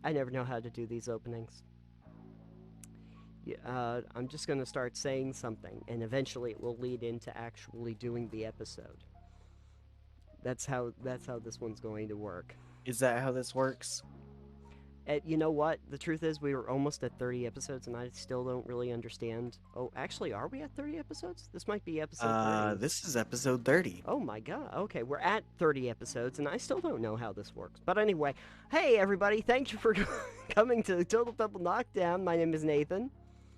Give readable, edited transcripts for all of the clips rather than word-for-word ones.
I never know how to do these openings. I'm just going to start saying something, and eventually it will lead into actually doing the episode. That's how this one's going to work. Is that how this works? And you know what? The truth is, we were almost at 30 episodes, and I still don't really understand. Oh, actually, are we at 30 episodes? This might be episode 30. This is episode 30. Oh my god. Okay, we're at 30 episodes, and I still don't know how this works. But anyway, hey everybody, thank you for coming to Total Pebble Knockdown. My name is Nathan.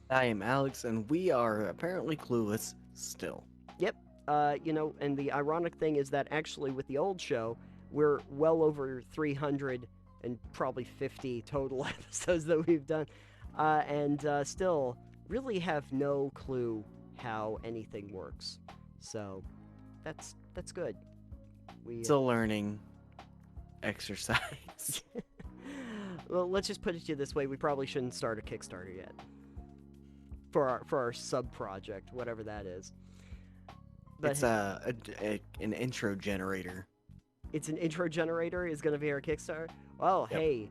I am Alex, and we are apparently clueless still. Yep. And the ironic thing is that actually with the old show, we're well over 300 and probably 50 total episodes that we've done, and still really have no clue how anything works. So that's good. We It's a learning exercise. well, let's just put it to you this way: we probably shouldn't start a Kickstarter yet for our sub project, whatever that is. But It's an intro generator. it's an intro generator is going to be our Kickstarter. Well, Yep. hey,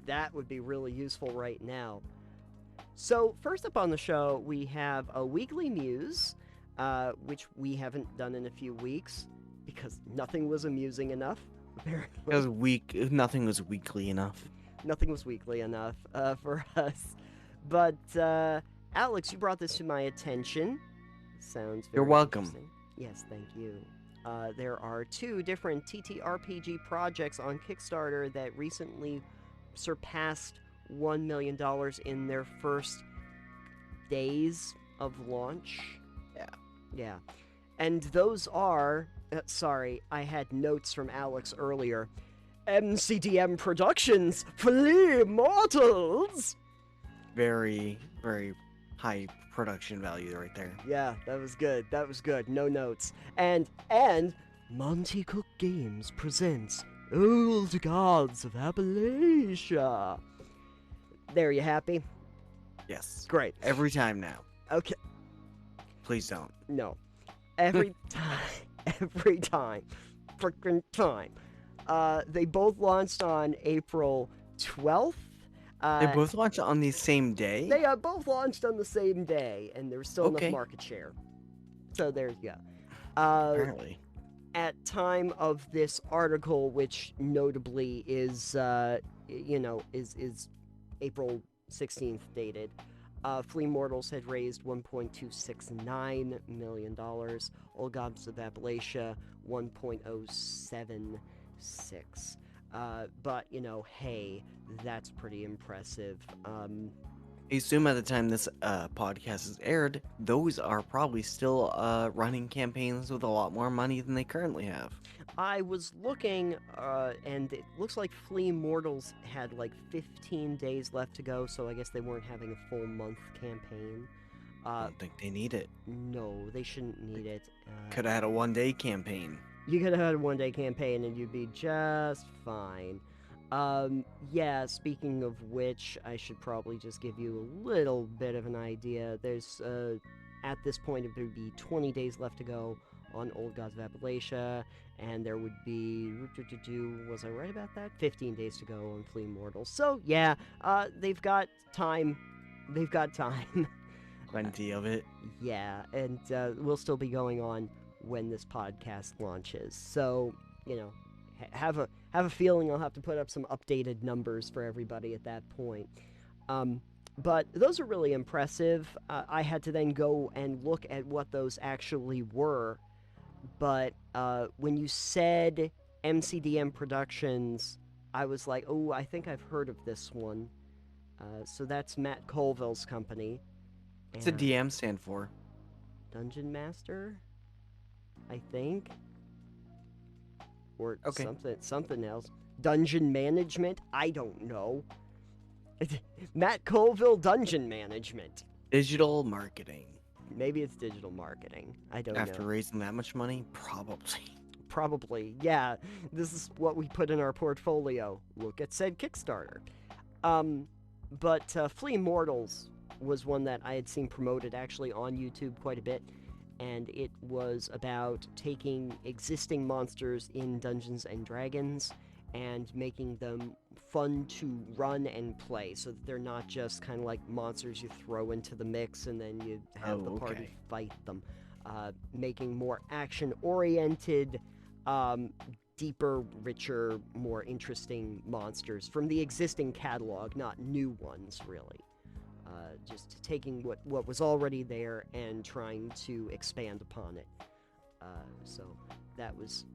that would be really useful right now. So first up on the show, we have a Weekly Muse, which we haven't done in a few weeks because nothing was amusing enough. Apparently, Nothing was weekly enough. nothing was weekly enough for us. But Alex, you brought this to my attention. Sounds very You're welcome. interesting. Yes, thank you. There are 2 different TTRPG projects on Kickstarter that recently surpassed $1 million in their first days of launch. Yeah. Yeah. And those are. Sorry, I had notes from Alex earlier. MCDM Productions, Flea Mortals! Very, very high production value right there. Yeah, that was good. That was good. No notes. And Monte Cook Games presents Old Gods of Appalachia. There, you happy? Yes. Great. Every time now. Okay. Please don't. No. Every time. Every time. Freaking time. They both launched on April 12th. They both launched on the same day? They both launched on the same day, and there was still enough Okay. market share. So there you go. Apparently. At time of this article, which notably is is April 16th dated, Flea Mortals had raised $1.269 million. Old Gods of Appalachia, 1.076. But, hey, that's pretty impressive. I assume at the time this podcast is aired, those are probably still running campaigns with a lot more money than they currently have. I was looking, and it looks like Flea Mortals had like 15 days left to go, so I guess they weren't having a full month campaign. I don't think they need it. No, they shouldn't need it. Could have had a one-day campaign. You could have had a one-day campaign and you'd be just fine. Yeah, speaking of which, I should probably just give you a little bit of an idea. There's, at this point, it would be 20 days left to go on Old Gods of Appalachia, and there would be, was I right about that? 15 days to go on Flea Mortals. So, yeah, they've got time. They've got time. Plenty of it. Yeah, and we'll still be going on when this podcast launches. So, have a feeling I'll have to put up some updated numbers for everybody at that point. But those are really impressive. I had to then go and look at what those actually were. But when you said MCDM Productions, I was like, oh, I think I've heard of this one. So that's Matt Colville's company. What's the DM stand for? Dungeon Master, I think. Or Okay. something else. Dungeon Management? I don't know. Matt Colville Dungeon Management. Digital marketing. Maybe it's digital marketing. I don't After know. raising that much money? Probably. Probably. Yeah, this is what we put in our portfolio. Look at said Kickstarter. But Flea Mortals was one that I had seen promoted actually on YouTube quite a bit. And it was about taking existing monsters in Dungeons and Dragons and making them fun to run and play so that they're not just kind of like monsters you throw into the mix and then you have the party fight them. Making more action-oriented, deeper, richer, more interesting monsters from the existing catalog, not new ones, really. Just taking what was already there and trying to expand upon it. So that was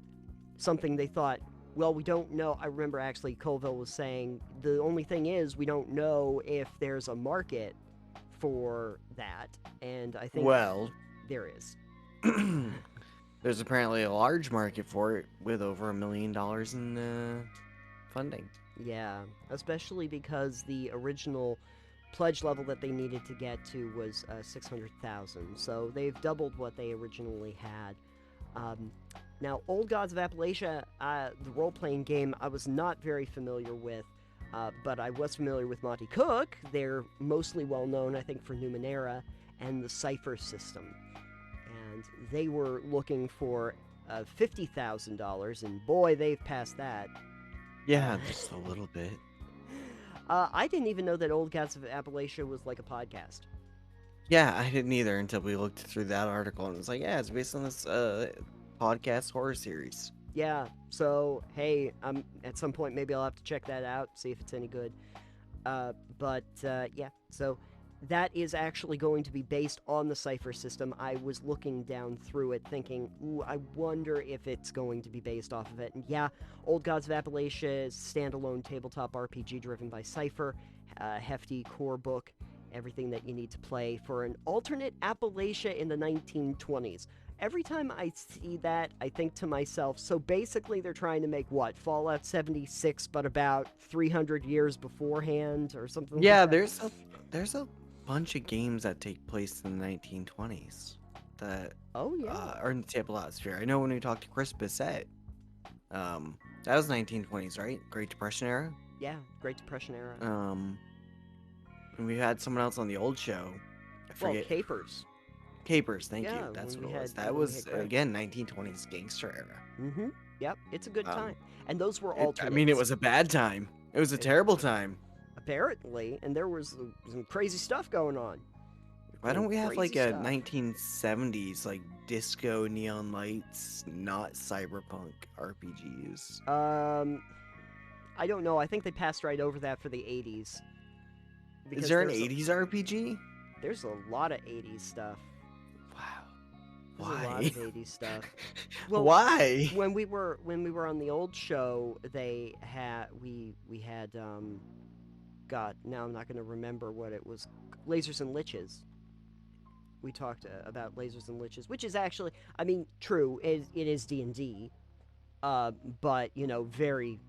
something they thought, well, we don't know. I remember actually Colville was saying, the only thing is we don't know if there's a market for that, and I think there is. There's apparently a large market for it with over $1 million in funding. Yeah, especially because the original pledge level that they needed to get to was 600,000, so they've doubled what they originally had. Now, Old Gods of Appalachia, the role-playing game, I was not very familiar with, but I was familiar with Monte Cook. They're mostly well-known, I think, for Numenera and the Cipher system. And they were looking for $50,000, and boy, they've passed that. Yeah, just a little bit. I didn't even know that Old Gods of Appalachia was like a podcast. Yeah, I didn't either until we looked through that article, and it was like, yeah, it's based on this podcast horror series. Yeah, so hey, at some point maybe I'll have to check that out, see if it's any good. Yeah, so that is actually going to be based on the Cipher system. I was looking down through it thinking, ooh, I wonder if it's going to be based off of it. And yeah, Old Gods of Appalachia is standalone tabletop RPG driven by Cipher, hefty core book, everything that you need to play for an alternate Appalachia in the 1920s. Every time I see that, I think to myself, so basically they're trying to make what? Fallout 76, but about 300 years beforehand or something like that? Yeah, there's a bunch of games that take place in the 1920s that are in the table atmosphere. I know when we talked to Chris Bissett, that was 1920s, right? Great Depression era? Yeah, Great Depression era. And we had someone else on the old show. I forget. Capers. Capers, thank you. That's what it was. That was, again, 1920s gangster era. Mm-hmm. Yep, it's a good time. And those were alternates. I mean, it was a bad time. It was a terrible time. Apparently, and there was some crazy stuff going on. Why don't we have like a 1970s, like disco neon lights, not cyberpunk RPGs? I don't know. I think they passed right over that for the 80s. Is there an 80s RPG? There's a lot of 80s stuff. Wow. There's a lot of 80s stuff. Well, why? When we were on the old show, we had God, now I'm not going to remember what it was. Lasers and Liches. We talked about Lasers and Liches, which is actually, I mean, true, it is D&D, but, you know, very,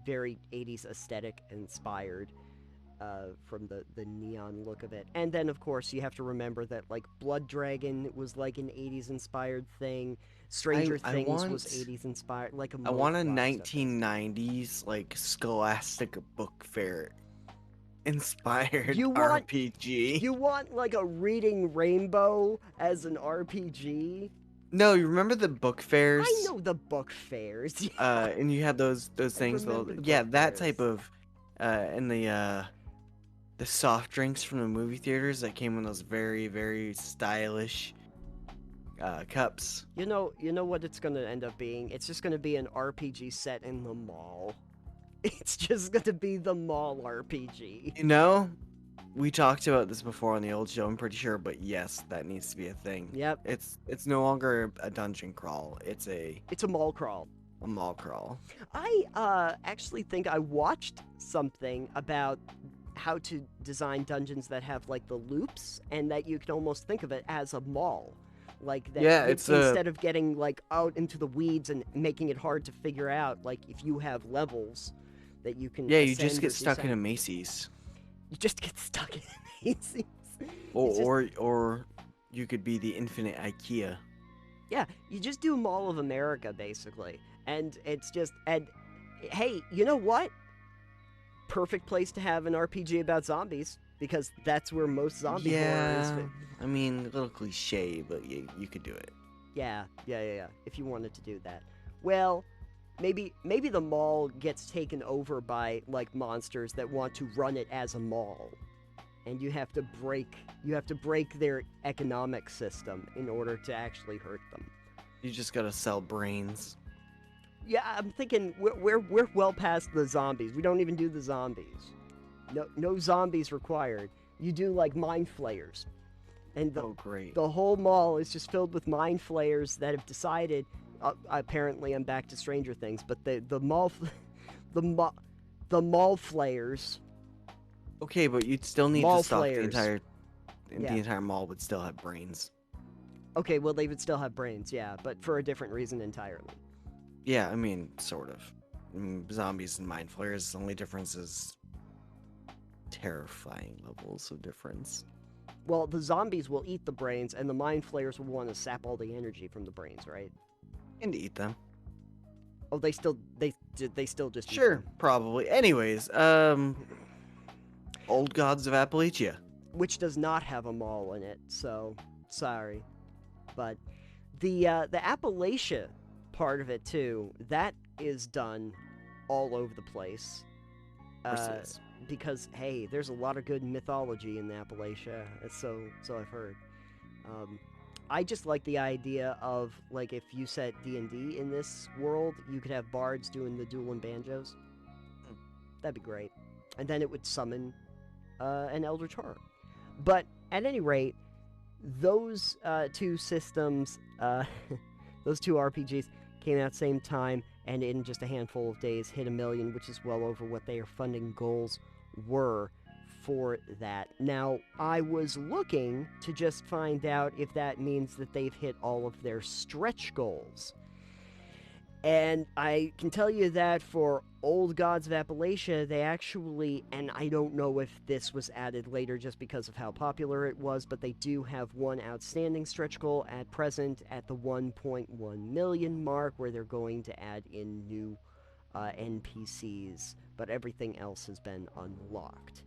very 80s aesthetic inspired from the neon look of it. And then, of course, you have to remember that, like, Blood Dragon was, like, an 80s inspired thing. Stranger Things was 80s inspired. Like I want a 1990s, like, Scholastic Book Fair inspired RPG. You want like a Reading Rainbow as an RPG? No, you remember the book fairs? I know the book fairs. And you had those things. That type of, and the soft drinks from the movie theaters that came in those very, very stylish cups. You know what it's gonna end up being? It's just gonna be an RPG set in the mall. It's just going to be the mall RPG. You know, we talked about this before on the old show, I'm pretty sure, but yes, that needs to be a thing. Yep. It's no longer a dungeon crawl. It's a mall crawl. A mall crawl. I actually think I watched something about how to design dungeons that have like the loops and that you can almost think of it as a mall. Like that, yeah, instead of getting like out into the weeds and making it hard to figure out, like if you have levels that you can you just get stuck in a Macy's. You just get stuck in a Macy's. Or you could be the infinite IKEA. Yeah, you just do Mall of America basically, and it's just hey, you know what? Perfect place to have an RPG about zombies because that's where most zombie horror is. I mean, a little cliche, but you could do it. Yeah. If you wanted to do that, well. maybe the mall gets taken over by like monsters that want to run it as a mall, and you have to break their economic system in order to actually hurt them. You just gotta sell brains. Yeah, I'm thinking we're well past the zombies. We don't even do the zombies. No zombies required. You do like mind flayers. And great. The whole mall is just filled with mind flayers that have decided. Apparently, I'm back to Stranger Things, but the mall flayers. Okay, but you'd still need mall to stock flayers. the entire mall would still have brains. Okay, well they would still have brains, yeah, but for a different reason entirely. Yeah, I mean, sort of. Zombies and mind flayers. The only difference is terrifying levels of difference. Well, the zombies will eat the brains, and the mind flayers will want to sap all the energy from the brains, right? And eat them. Oh, they still just sure, eat them. Probably. Anyways, Old Gods of Appalachia, which does not have a mall in it, so sorry, but the Appalachia part of it too, that is done all over the place. Because hey, there's a lot of good mythology in Appalachia, so I've heard. I just like the idea of like if you set D&D in this world, you could have bards doing the dueling banjos. That'd be great, and then it would summon an Eldritch Horror. But at any rate, those two systems, those two RPGs came out same time, and in just a handful of days hit 1 million, which is well over what their funding goals were for that. Now, I was looking to just find out if that means that they've hit all of their stretch goals. And I can tell you that for Old Gods of Appalachia, they actually, and I don't know if this was added later just because of how popular it was, but they do have one outstanding stretch goal at present at the 1.1 million mark, where they're going to add in new NPCs, but everything else has been unlocked.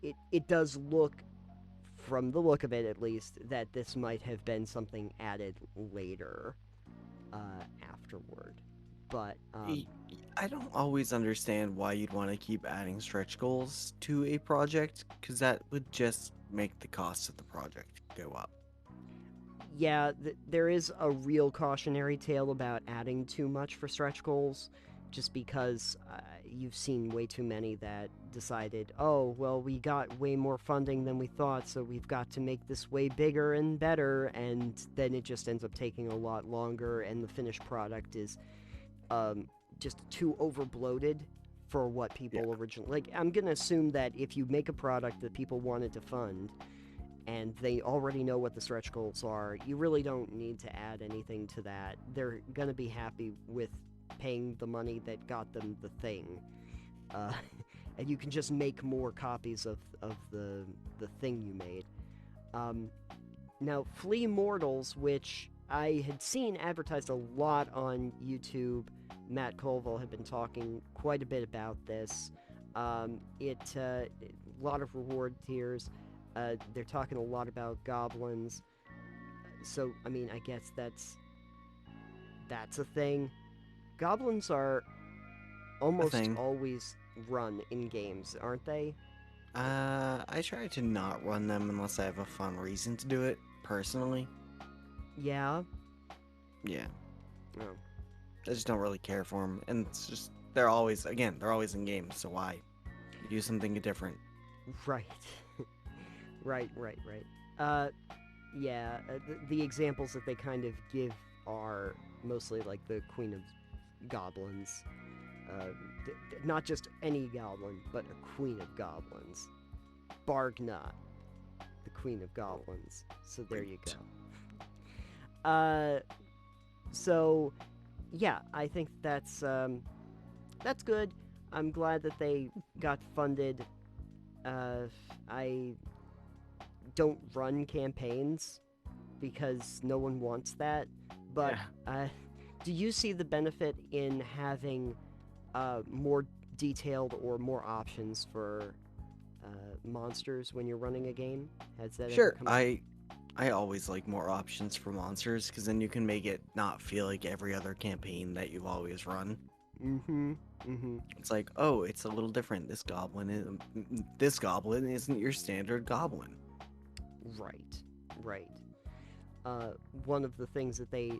It does look, from the look of it at least, that this might have been something added later. Afterward, but I don't always understand why you'd want to keep adding stretch goals to a project, because that would just make the cost of the project go up. Yeah, there is a real cautionary tale about adding too much for stretch goals, just because you've seen way too many that decided, oh, well, we got way more funding than we thought, so we've got to make this way bigger and better, and then it just ends up taking a lot longer, and the finished product is just too overbloated for what people originally... Like, I'm gonna assume that if you make a product that people wanted to fund, and they already know what the stretch goals are, you really don't need to add anything to that. They're gonna be happy with paying the money that got them the thing. And you can just make more copies of the thing you made. Now, Flea Mortals, which I had seen advertised a lot on YouTube, Matt Colville had been talking quite a bit about this. A lot of reward tiers. They're talking a lot about goblins. So, I mean, I guess that's a thing. Goblins are almost always run in games, aren't they? I try to not run them unless I have a fun reason to do it, personally. Yeah? Yeah. Oh. I just don't really care for them, and it's just, they're always in games, so why? Do something different. Right. right. Yeah, the examples that they kind of give are mostly like the Queen of Goblins. Not just any goblin, but a Queen of Goblins. Bargnot, the Queen of Goblins. So there you go. So, yeah, I think that's good. I'm glad that they got funded. I don't run campaigns because no one wants that. But do you see the benefit in having more detailed or more options for monsters when you're running a game? Has that sure ever come up? I always like more options for monsters, because then you can make it not feel like every other campaign that you've always run. It's like, oh, it's a little different. This goblin isn't your standard goblin. Right. One of the things that they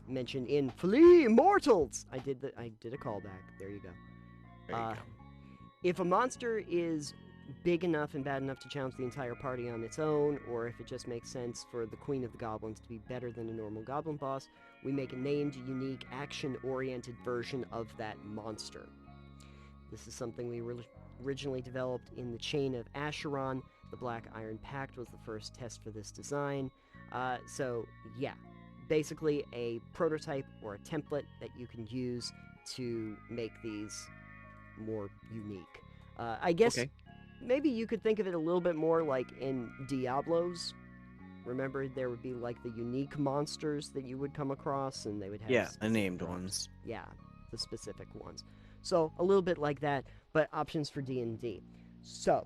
mentioned in Flee Immortals, I did a callback. There you go. There you go. If a monster is big enough and bad enough to challenge the entire party on its own, or if it just makes sense for the Queen of the Goblins to be better than a normal goblin boss, we make a named, unique, action-oriented version of that monster. This is something we originally developed in the Chain of Acheron. The Black Iron Pact was the first test for this design. So, yeah, basically a prototype or a template that you can use to make these more unique. I guess maybe you could think of it a little bit more like in Diablos. Remember, there would be like the unique monsters that you would come across, and they would have the named ones. Yeah, the specific ones. So a little bit like that, but options for D&D. So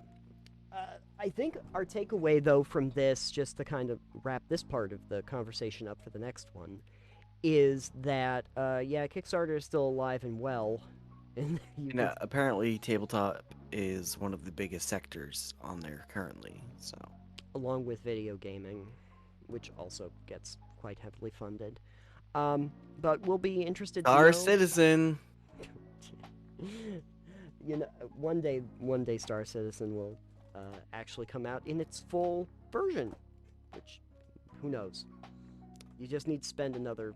I think our takeaway, though, from this, just to kind of wrap this part of the conversation up for the next one, is that Kickstarter is still alive and well. And apparently tabletop is one of the biggest sectors on there currently, so along with video gaming, which also gets quite heavily funded. But we'll be interested to know... Star Citizen! One day Star Citizen will actually come out in its full version, which, who knows? You just need to spend another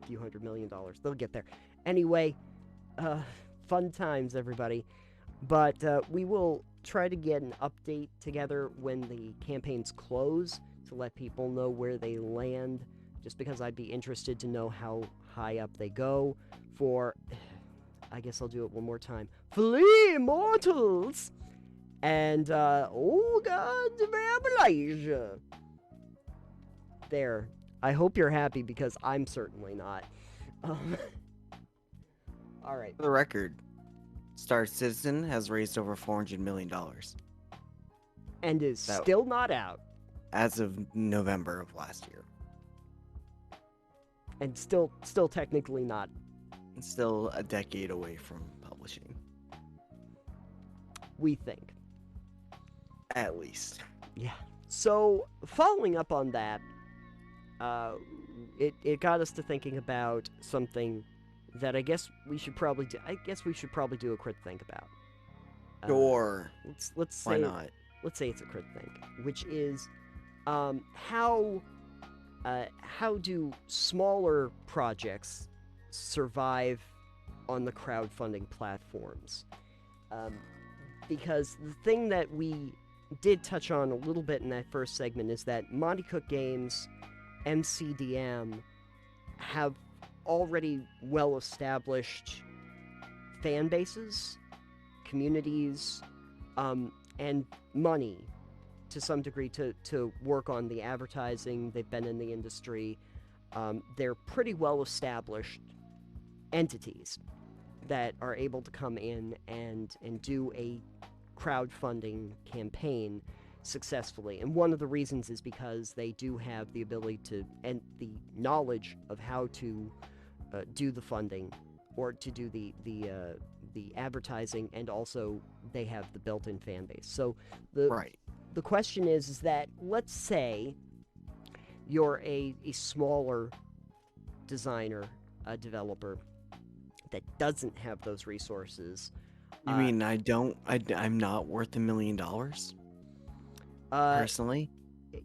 few $100 million. They'll get there. Anyway, fun times, everybody. But we will try to get an update together when the campaigns close to let people know where they land, just because I'd be interested to know how high up they go for, I guess I'll do it one more time, Flee Immortals and Old Gods of Appalachia. There. I hope you're happy, because I'm certainly not. All right. For the record, Star Citizen has raised over $400 million. And is still not out. As of November of last year. And still technically not. It's still a decade away from publishing. We think. At least. Yeah. So, following up on that, it got us to thinking about something that I guess we should probably do. I guess we should probably do a crit think about. Sure. Let's say, why not? Let's say it's a crit think, which is how do smaller projects survive on the crowdfunding platforms? Because the thing that we did touch on a little bit in that first segment is that Monte Cook Games, MCDM, have already well-established fan bases, communities, and money to some degree to work on the advertising. They've been in the industry. They're pretty well-established entities that are able to come in and do a crowdfunding campaign successfully. And one of the reasons is because they do have the ability to, and the knowledge of how to do the funding, or to do the advertising, and also they have the built-in fan base. So the question is that, let's say you're a smaller designer, a developer that doesn't have those resources. You mean I'm not worth $1 million? Personally?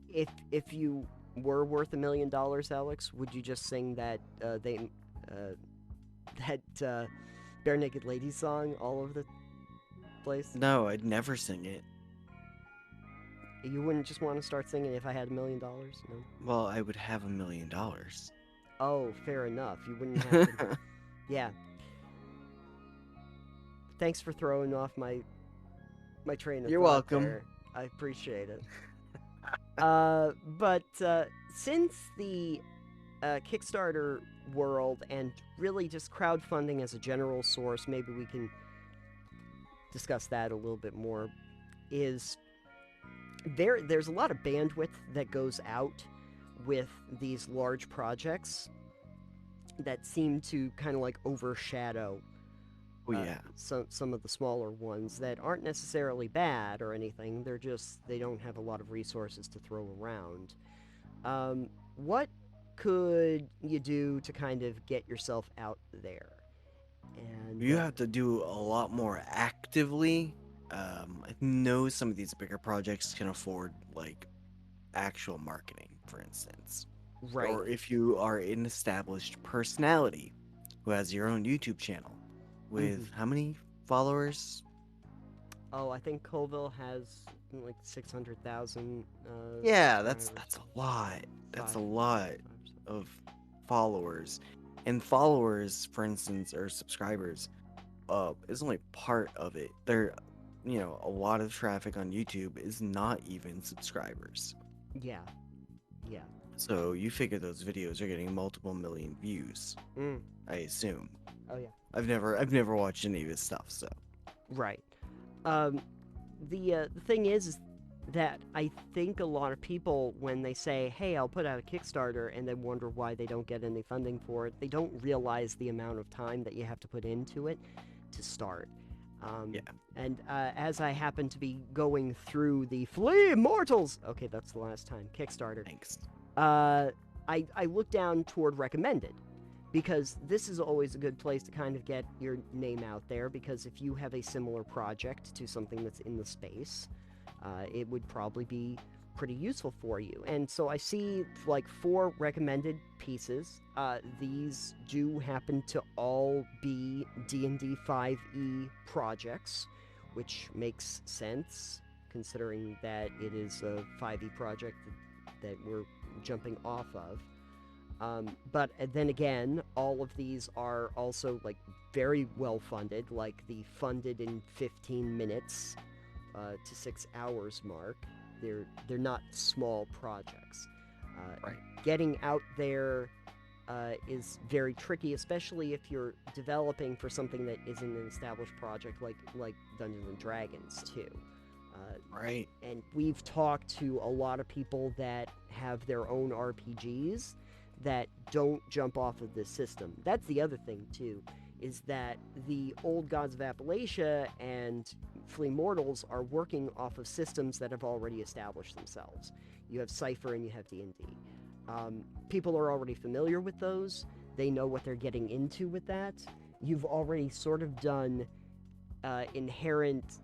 If you were worth $1 million, Alex, would you just sing that Bare Naked Ladies song all over the place? No, I'd never sing it. You wouldn't just want to start singing if I had $1 million? No? Well, I would have $1 million. Oh, fair enough. You wouldn't have to... Yeah. Thanks for throwing off my train of thought. You're welcome. There. I appreciate it. But since the Kickstarter world, and really just crowdfunding as a general source, maybe we can discuss that a little bit more, is there's a lot of bandwidth that goes out with these large projects that seem to kind of like overshadow some of the smaller ones that aren't necessarily bad or anything. They're just, they don't have a lot of resources to throw around. What could you do to kind of get yourself out there? And you have to do a lot more actively. I know some of these bigger projects can afford like actual marketing, for instance. right. Or if you are an established personality who has your own YouTube channel with how many followers? Oh, I think Colville has like 600,000. Yeah, that's a lot. That's a lot of followers. And followers, for instance, or subscribers, is only part of it. There, a lot of traffic on YouTube is not even subscribers. Yeah. Yeah. So you figure those videos are getting multiple million views. I assume. Oh yeah. I've never watched any of his stuff, so. Right. The thing is that I think a lot of people, when they say, hey, I'll put out a Kickstarter, and they wonder why they don't get any funding for it, they don't realize the amount of time that you have to put into it to start. And as I happen to be going through the Flee Immortals, okay, that's the last time, Kickstarter. Thanks. I look down toward recommended, because this is always a good place to kind of get your name out there, because if you have a similar project to something that's in the space, it would probably be pretty useful for you. And so I see like 4 recommended pieces. These do happen to all be D&D 5e projects, which makes sense considering that it is a 5e project that we're jumping off of. But then again, all of these are also like very well funded, like the funded in 15 minutes to 6 hours mark. They're not small projects. Right. Getting out there is very tricky, especially if you're developing for something that isn't an established project like Dungeons and Dragons too. Right. And we've talked to a lot of people that have their own RPGs that don't jump off of this system. That's the other thing too, is that the Old Gods of Appalachia and Flee Mortals are working off of systems that have already established themselves. You have Cypher and you have D&D. People are already familiar with those. They know what they're getting into with that. You've already sort of done inherent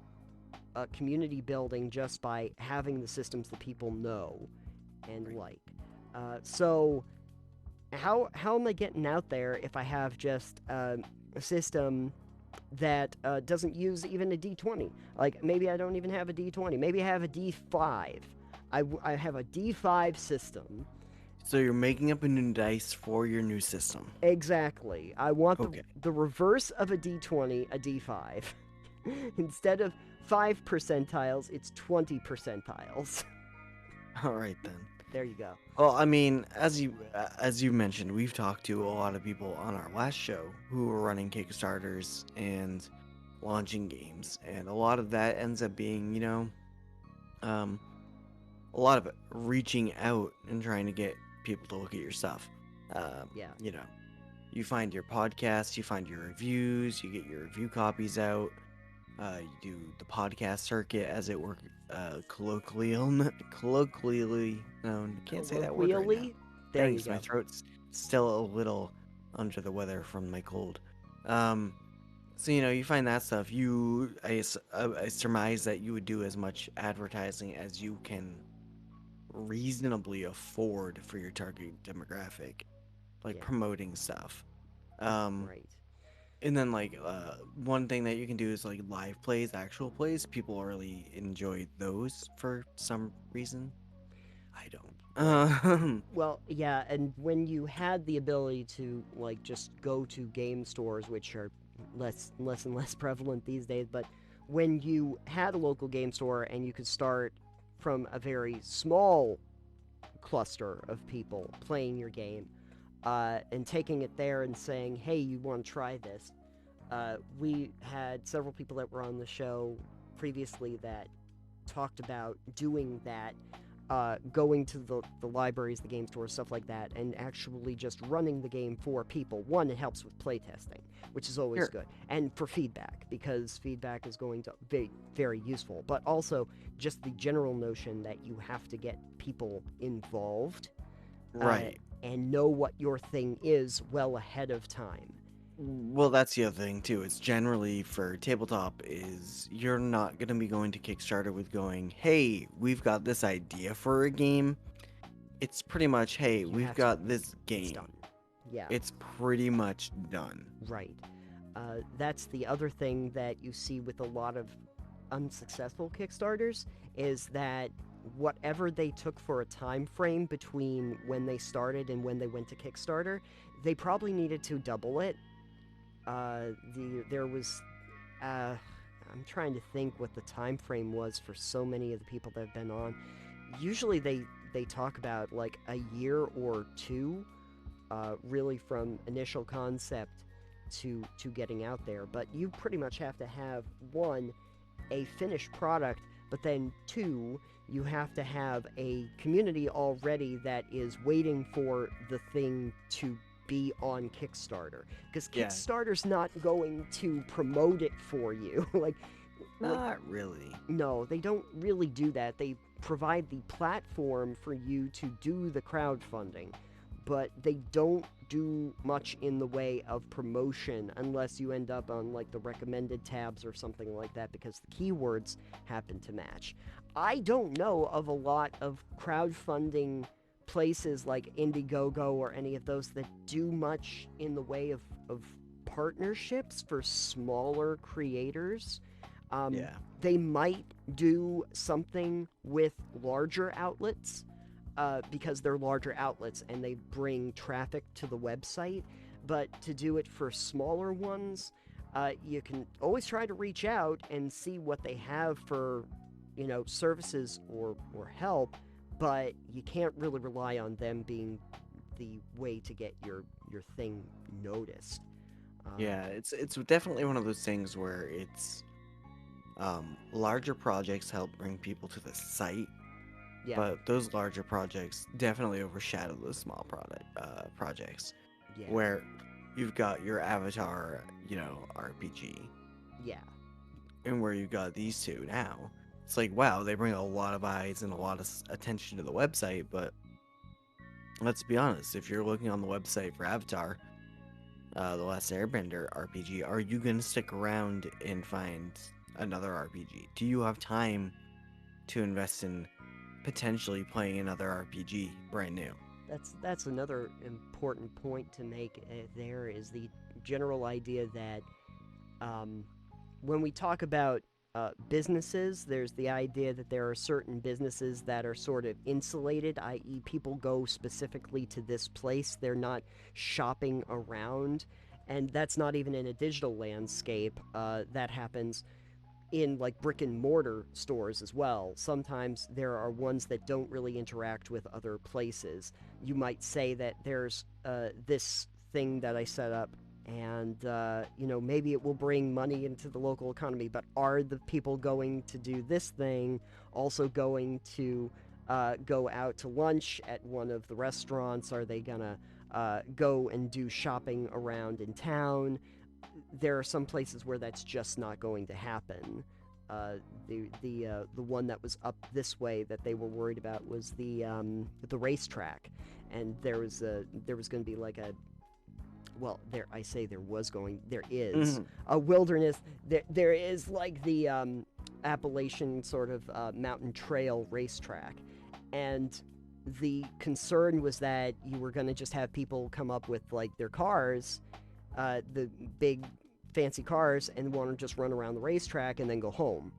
community building just by having the systems that people know and like. So how am I getting out there if I have just a system that doesn't use even a D20? Like, maybe I don't even have a D20. Maybe I have a D5. I have a D5 system. So you're making up a new dice for your new system. Exactly. I want the reverse of a D20, a D5. Instead of 5 percentiles, it's 20 percentiles. All right, then. There you go. Well, I mean, as you mentioned, we've talked to a lot of people on our last show who are running Kickstarters and launching games, and a lot of that ends up being, a lot of it reaching out and trying to get people to look at your stuff. You find your podcast, you find your reviews, you get your review copies out. You do the podcast circuit, as it were, colloquially known. Can't say that word right now. Thanks, my throat's still a little under the weather from my cold. So you find that stuff. I surmise that you would do as much advertising as you can reasonably afford for your target demographic, like promoting stuff. Right. And then, one thing that you can do is, live plays, actual plays. People really enjoy those for some reason. I don't. Well, yeah, and when you had the ability to, just go to game stores, which are less and less prevalent these days, but when you had a local game store and you could start from a very small cluster of people playing your game, and taking it there and saying, hey, you want to try this? We had several people that were on the show previously that talked about doing that. going to the libraries, the game stores, stuff like that, and actually just running the game for people. One, it helps with playtesting, which is always good, and for feedback, because feedback is going to be very useful. But also, just the general notion that you have to get people involved, right, and know what your thing is well ahead of time. Well, that's the other thing too. It's generally for tabletop is you're not going to be going to Kickstarter with going, "Hey, we've got this idea for a game." It's pretty much, "Hey, we've got this game." It's done. Yeah. It's pretty much done. Right. That's the other thing that you see with a lot of unsuccessful Kickstarters is that whatever they took for a time frame between when they started and when they went to Kickstarter, they probably needed to double it. There was, I'm trying to think what the time frame was for so many of the people that have been on. Usually they talk about like a year or two, really from initial concept to getting out there. But you pretty much have to have, one, a finished product, but then two, you have to have a community already that is waiting for the thing to be on Kickstarter, because Kickstarter's not going to promote it for you. Not really. No, they don't really do that. They provide the platform for you to do the crowdfunding, but they don't do much in the way of promotion unless you end up on like the recommended tabs or something like that, because the keywords happen to match. I don't know of a lot of crowdfunding places like Indiegogo or any of those that do much in the way of partnerships for smaller creators. They might do something with larger outlets because they're larger outlets and they bring traffic to the website. But to do it for smaller ones, you can always try to reach out and see what they have for, services or help. But you can't really rely on them being the way to get your thing noticed. It's definitely one of those things where it's larger projects help bring people to the site, but those larger projects definitely overshadow those small projects. Where you've got your Avatar, RPG. And where you've got these two now. It's like, wow, they bring a lot of eyes and a lot of attention to the website, but let's be honest, if you're looking on the website for Avatar, The Last Airbender RPG, are you going to stick around and find another RPG? Do you have time to invest in potentially playing another RPG brand new? That's another important point to make there, is the general idea that when we talk about businesses, there's the idea that there are certain businesses that are sort of insulated, i.e. people go specifically to this place, they're not shopping around, and that's not even in a digital landscape. That happens in like brick and mortar stores as well. Sometimes there are ones that don't really interact with other places. You might say that there's this thing that I set up, and maybe it will bring money into the local economy, but are the people going to do this thing also going to go out to lunch at one of the restaurants? Are they gonna go and do shopping around in town? There are some places where that's just not going to happen. The one that was up this way that they were worried about was the racetrack, and there is going to be like there is a wilderness. There is like the Appalachian sort of mountain trail racetrack, and the concern was that you were going to just have people come up with like their cars, the big fancy cars, and want to just run around the racetrack and then go home.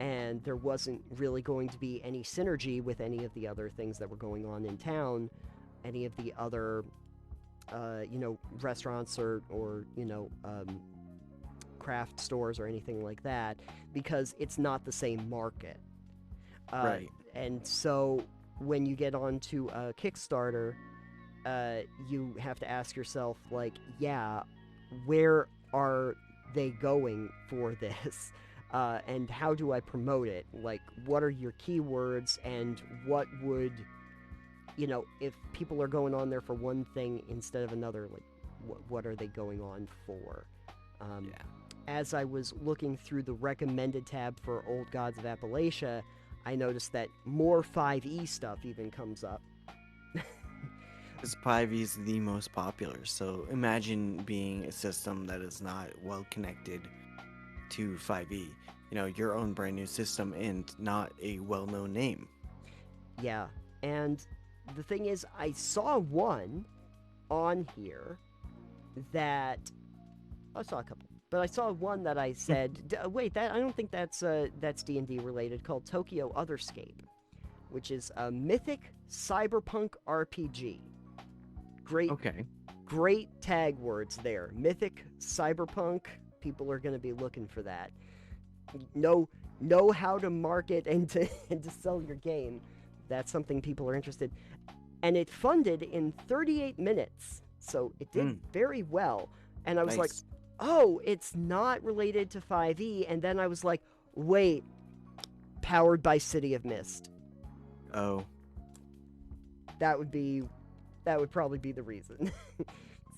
And there wasn't really going to be any synergy with any of the other things that were going on in town, any of the other restaurants or craft stores or anything like that, because it's not the same market. Right. And so when you get onto a Kickstarter, you have to ask yourself, like, where are they going for this? and how do I promote it? Like, what are your keywords, and what would, if people are going on there for one thing instead of another, like, what are they going on for? Yeah. As I was looking through the recommended tab for Old Gods of Appalachia, I noticed that more 5e stuff even comes up. Because 5e is the most popular, so imagine being a system that is not well connected to 5e. Your own brand new system and not a well-known name. Yeah, and the thing is, I saw one on here that... I saw a couple. But I saw one that I said, wait, I don't think that's D&D related, called Tokyo Otherscape, which is a mythic cyberpunk RPG. Great tag words there. Mythic, cyberpunk, people are going to be looking for that. Know how to market and to sell your game. That's something people are interested. And it funded in 38 minutes, so it did very well. And I was like, oh, it's not related to 5e, and then I was like, wait, powered by City of Mist. Oh. That would probably be the reason.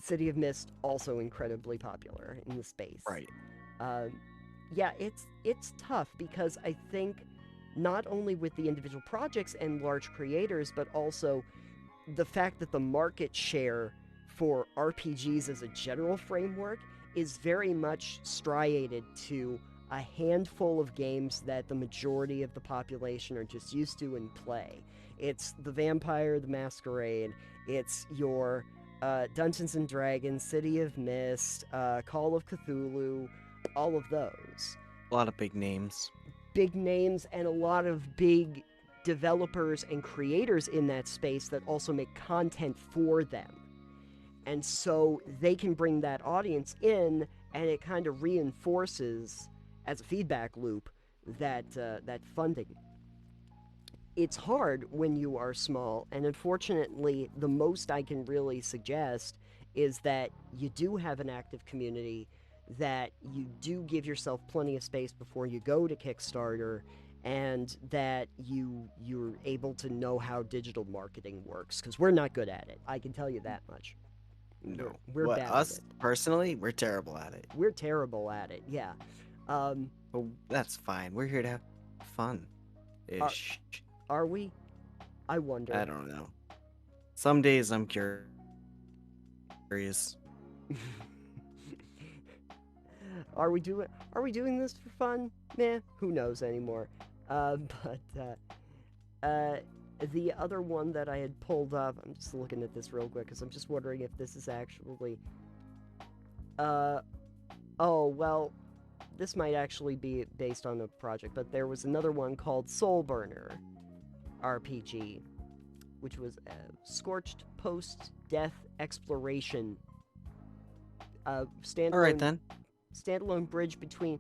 City of Mist, also incredibly popular in the space. Right. Yeah, it's tough, because I think not only with the individual projects and large creators, but also the fact that the market share for RPGs as a general framework is very much striated to a handful of games that the majority of the population are just used to and play. It's the Vampire the Masquerade, it's your Dungeons & Dragons, City of Mist, Call of Cthulhu, all of those. A lot of big names. Big names, and a lot of big developers and creators in that space that also make content for them. And so they can bring that audience in, and it kind of reinforces, as a feedback loop, that funding. It's hard when you are small, and unfortunately, the most I can really suggest is that you do have an active community, that you do give yourself plenty of space before you go to Kickstarter, and that you're able to know how digital marketing works, because we're not good at it. I can tell you that much. No. We're bad us, at it. Personally, we're terrible at it. We're terrible at it, yeah. Well, that's fine. We're here to have fun-ish. Are we? I wonder. I don't know. Some days I'm curious. Are we doing this for fun? Meh, who knows anymore. The other one that I had pulled up, I'm just looking at this real quick because I'm just wondering if this is actually... oh, well, this might actually be based on a project, but there was another one called Soulburner RPG, which was a scorched post-death exploration. Standalone, all right, then. Standalone bridge between...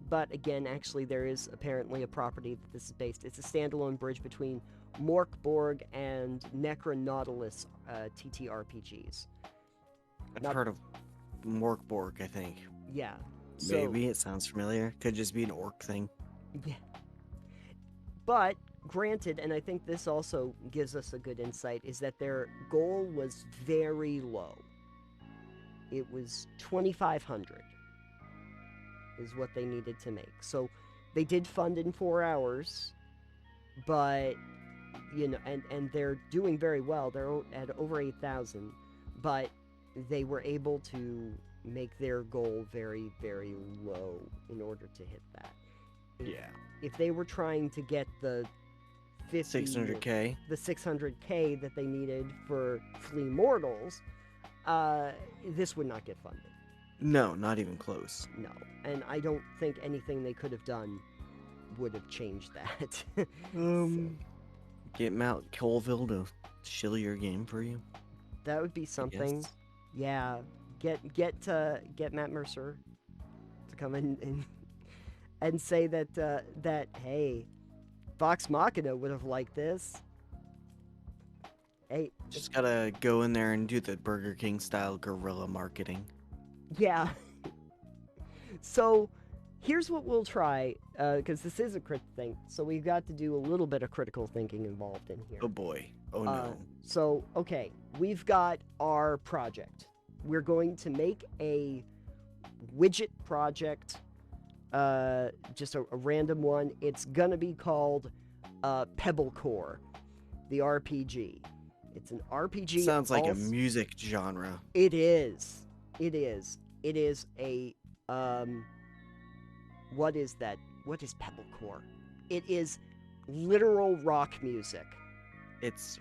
But again, actually, there is apparently a property that this is based. It's a standalone bridge between Morkborg and Necronautilus TTRPGs. I've heard of Morkborg, I think. Yeah. Maybe it sounds familiar. Could just be an orc thing. Yeah. But granted, and I think this also gives us a good insight, is that their goal was very low. It was 2,500. Is what they needed to make. So they did fund in 4 hours, but and they're doing very well. They're at over 8,000, but they were able to make their goal very, very low in order to hit that. If they were trying to get the 600K, the 600K that they needed for Flea Mortals, this would not get funded. No, not even close. No, and I don't think anything they could have done would have changed that. Get Matt Colville to shill your game for you. That would be something. Yeah, get Matt Mercer to come in and say that hey, Vox Machina would have liked this. Hey, just gotta go in there and do the Burger King style guerrilla marketing. Yeah. So here's what we'll try, because this is a crit thing, so we've got to do a little bit of critical thinking involved in here. Oh boy. Oh no. So, okay, we've got our project. We're going to make a widget project, just a random one. It's gonna be called Pebblecore, the RPG. It's an RPG. Sounds like a music genre. It is. It is. It is a what is that? What is Pebblecore? It is literal rock music. It's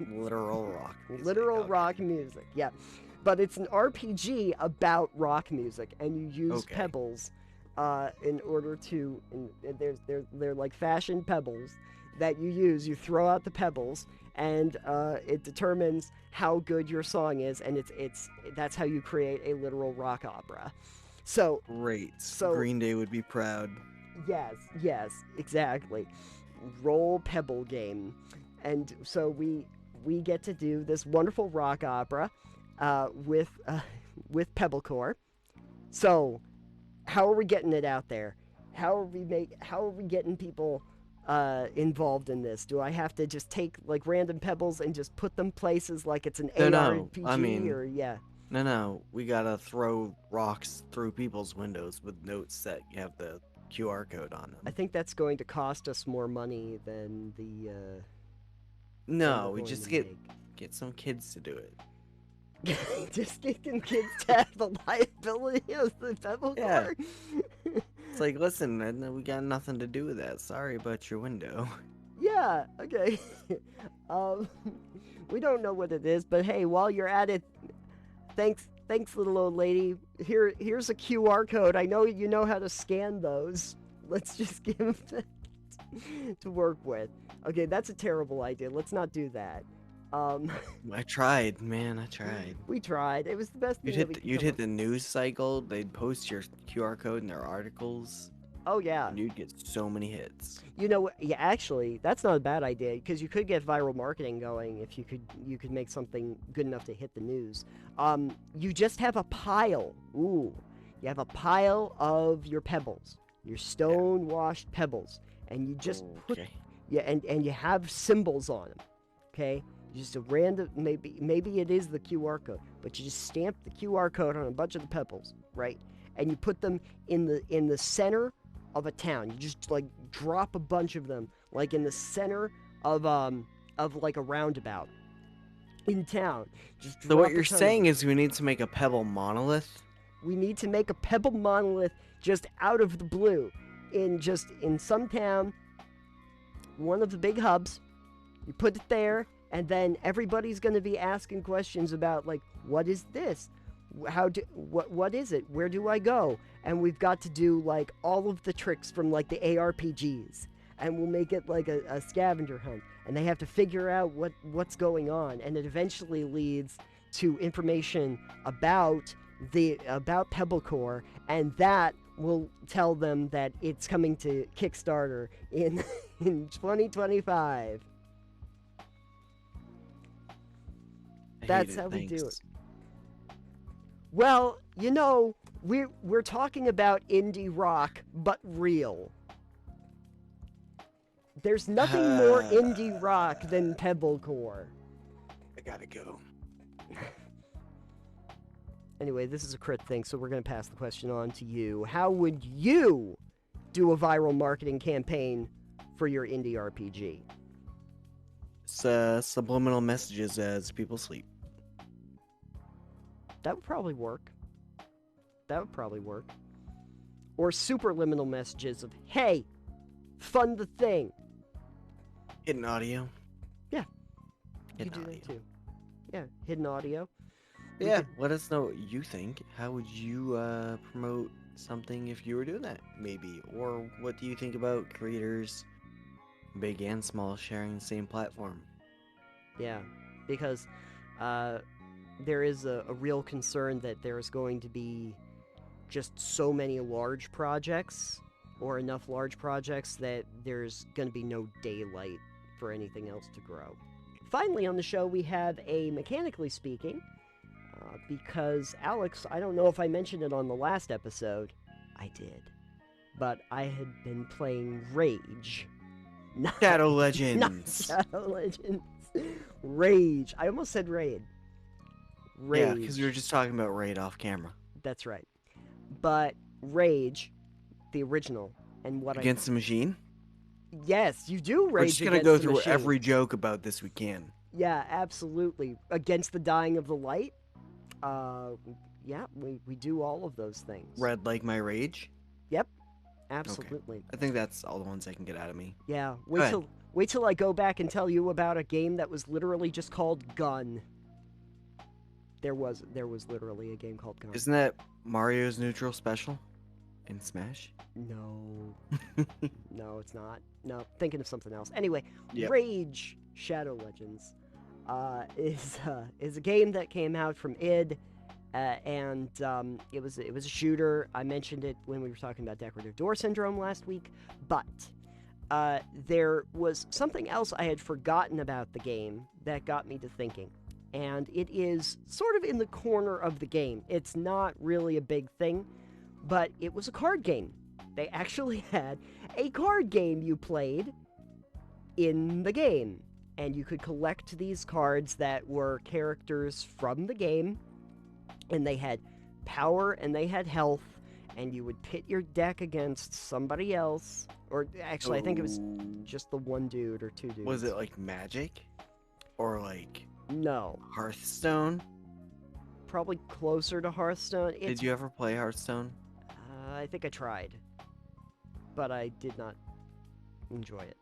literal rock music. Literal rock music, yeah. But it's an RPG about rock music, and you use pebbles in order to. They're like fashioned pebbles that you use. You throw out the pebbles, and it determines how good your song is, and that's how you create a literal rock opera. So great. So Green Day would be proud. Yes, exactly. Roll Pebble game, and so we get to do this wonderful rock opera with Pebblecore. So how are we getting it out there? How are we getting people involved in this? Do I have to just take like random pebbles and just put them places like it's an ARPG or yeah? No, we gotta throw rocks through people's windows with notes that you have the QR code on them. I think that's going to cost us more money than the. No, we just get some kids to do it. Just getting kids to have the liability of the Pebblecore. Yeah. It's like, listen, we got nothing to do with that. Sorry about your window. Yeah. Okay. We don't know what it is, but hey, while you're at it, thanks, little old lady. Here's a QR code. I know you know how to scan those. Let's just give them that to work with. Okay, that's a terrible idea. Let's not do that. I tried, man. I tried. We tried. It was the best thing. You'd hit the news cycle. They'd post your QR code in their articles. Oh yeah. And you'd get so many hits. You know, yeah, actually, that's not a bad idea because you could get viral marketing going if you could make something good enough to hit the news. You just have a pile. Ooh, you have a pile of your pebbles, your stone-washed pebbles, and you just put and you have symbols on them. Okay. Just a random, maybe it is the QR code, but you just stamp the QR code on a bunch of the pebbles, right? And you put them in the center of a town. You just like drop a bunch of them like in the center of like a roundabout in town. Just so what you're saying is we need to make a pebble monolith? We need to make a pebble monolith just out of the blue in some town, one of the big hubs. You put it there. And then everybody's going to be asking questions about, like, what is this? What is it? Where do I go? And we've got to do, like, all of the tricks from, like, the ARPGs. And we'll make it, like, a scavenger hunt. And they have to figure out what's going on. And it eventually leads to information about Pebblecore. And that will tell them that it's coming to Kickstarter in 2025. That's how we do it. Well, you know, we're talking about indie rock, but real. There's nothing more indie rock than Pebblecore. I gotta go. Anyway, this is a crit thing, so we're going to pass the question on to you. How would you do a viral marketing campaign for your indie RPG? Subliminal messages as people sleep. That would probably work. Or superliminal messages of, hey, fund the thing. Hidden audio. Yeah. You could do that too. Yeah, hidden audio. Yeah, let us know what you think. How would you promote something if you were doing that, maybe? Or what do you think about creators, big and small, sharing the same platform? Yeah, because there is a real concern that there is going to be just so many large projects, or enough large projects, that there's going to be no daylight for anything else to grow. Finally on the show, we have a Mechanically Speaking. because, Alex, I don't know if I mentioned it on the last episode. I did. But I had been playing Rage. Shadow Legends. Not Shadow Legends. Rage. I almost said Raid. Rage. Yeah, because we were just talking about Raid off camera. That's right. But Rage, the original, and what Against the Machine? Yes, you do Rage. We're just going to go through every joke about this we can. Yeah, absolutely. Against the Dying of the Light? Yeah, we do all of those things. Red Like My Rage? Yep, absolutely. Okay. I think that's all the ones I can get out of me. Yeah, wait till I go back and tell you about a game that was literally just called Gun. There was literally a game called Gun. Isn't that Mario's Neutral Special in Smash? No. No, it's not. No, thinking of something else. Anyway, yep. Rage Shadow Legends is a game that came out from id, and it was a shooter. I mentioned it when we were talking about Decorative Door Syndrome last week, but there was something else I had forgotten about the game that got me to thinking. And it is sort of in the corner of the game. It's not really a big thing, but it was a card game. They actually had a card game you played in the game. And you could collect these cards that were characters from the game. And they had power and they had health. And you would pit your deck against somebody else. Or actually, I think it was just the one dude or two dudes. Was it like Magic? Or like... No. Hearthstone? Probably closer to Hearthstone. Did you ever play Hearthstone? I think I tried. But I did not enjoy it.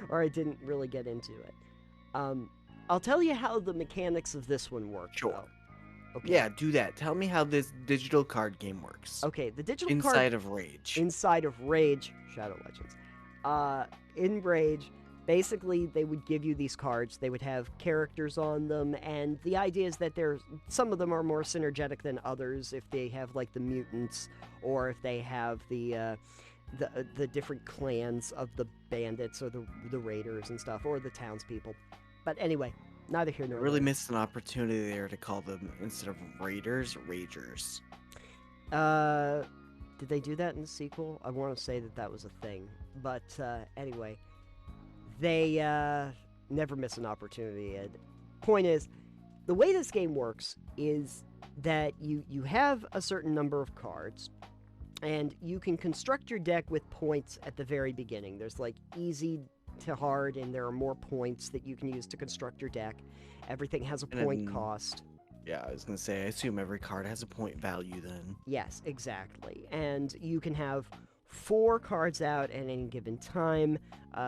Or I didn't really get into it. I'll tell you how the mechanics of this one work. Sure. Though. Okay. Yeah, do that. Tell me how this digital card game works. Okay, the digital Inside of Rage. Inside of Rage, Shadow Legends. In Rage... Basically, they would give you these cards. They would have characters on them, and the idea is that some of them are more synergetic than others. If they have like the mutants, or if they have the different clans of the bandits or the raiders and stuff, or the townspeople. But anyway, neither here nor there. Really missed an opportunity there to call them, instead of raiders, ragers. Did they do that in the sequel? I want to say that was a thing, but anyway. They never miss an opportunity. And point is, the way this game works is that you have a certain number of cards, and you can construct your deck with points at the very beginning. There's like easy to hard, and there are more points that you can use to construct your deck. Everything has a point cost. Yeah, I was going to say, I assume every card has a point value then. Yes, exactly. And you can have 4 cards out at any given time.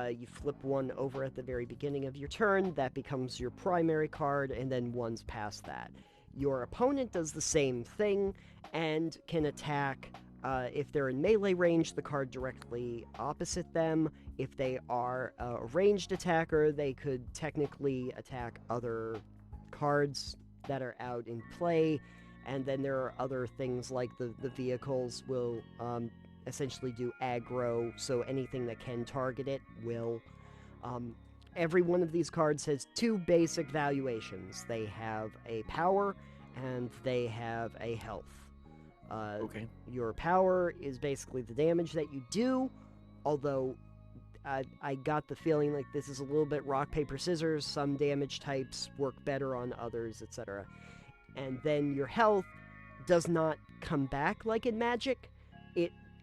You flip one over at the very beginning of your turn. That becomes your primary card, and then one's past that. Your opponent does the same thing and can attack. If they're in melee range, the card directly opposite them. If they are a ranged attacker, they could technically attack other cards that are out in play. And then there are other things like the vehicles will... essentially do aggro, so anything that can target it will. Every one of these cards has 2 basic valuations. They have a power, and they have a health. Okay. Your power is basically the damage that you do, although I got the feeling like this is a little bit rock, paper, scissors. Some damage types work better on others, etc. And then your health does not come back like in Magic.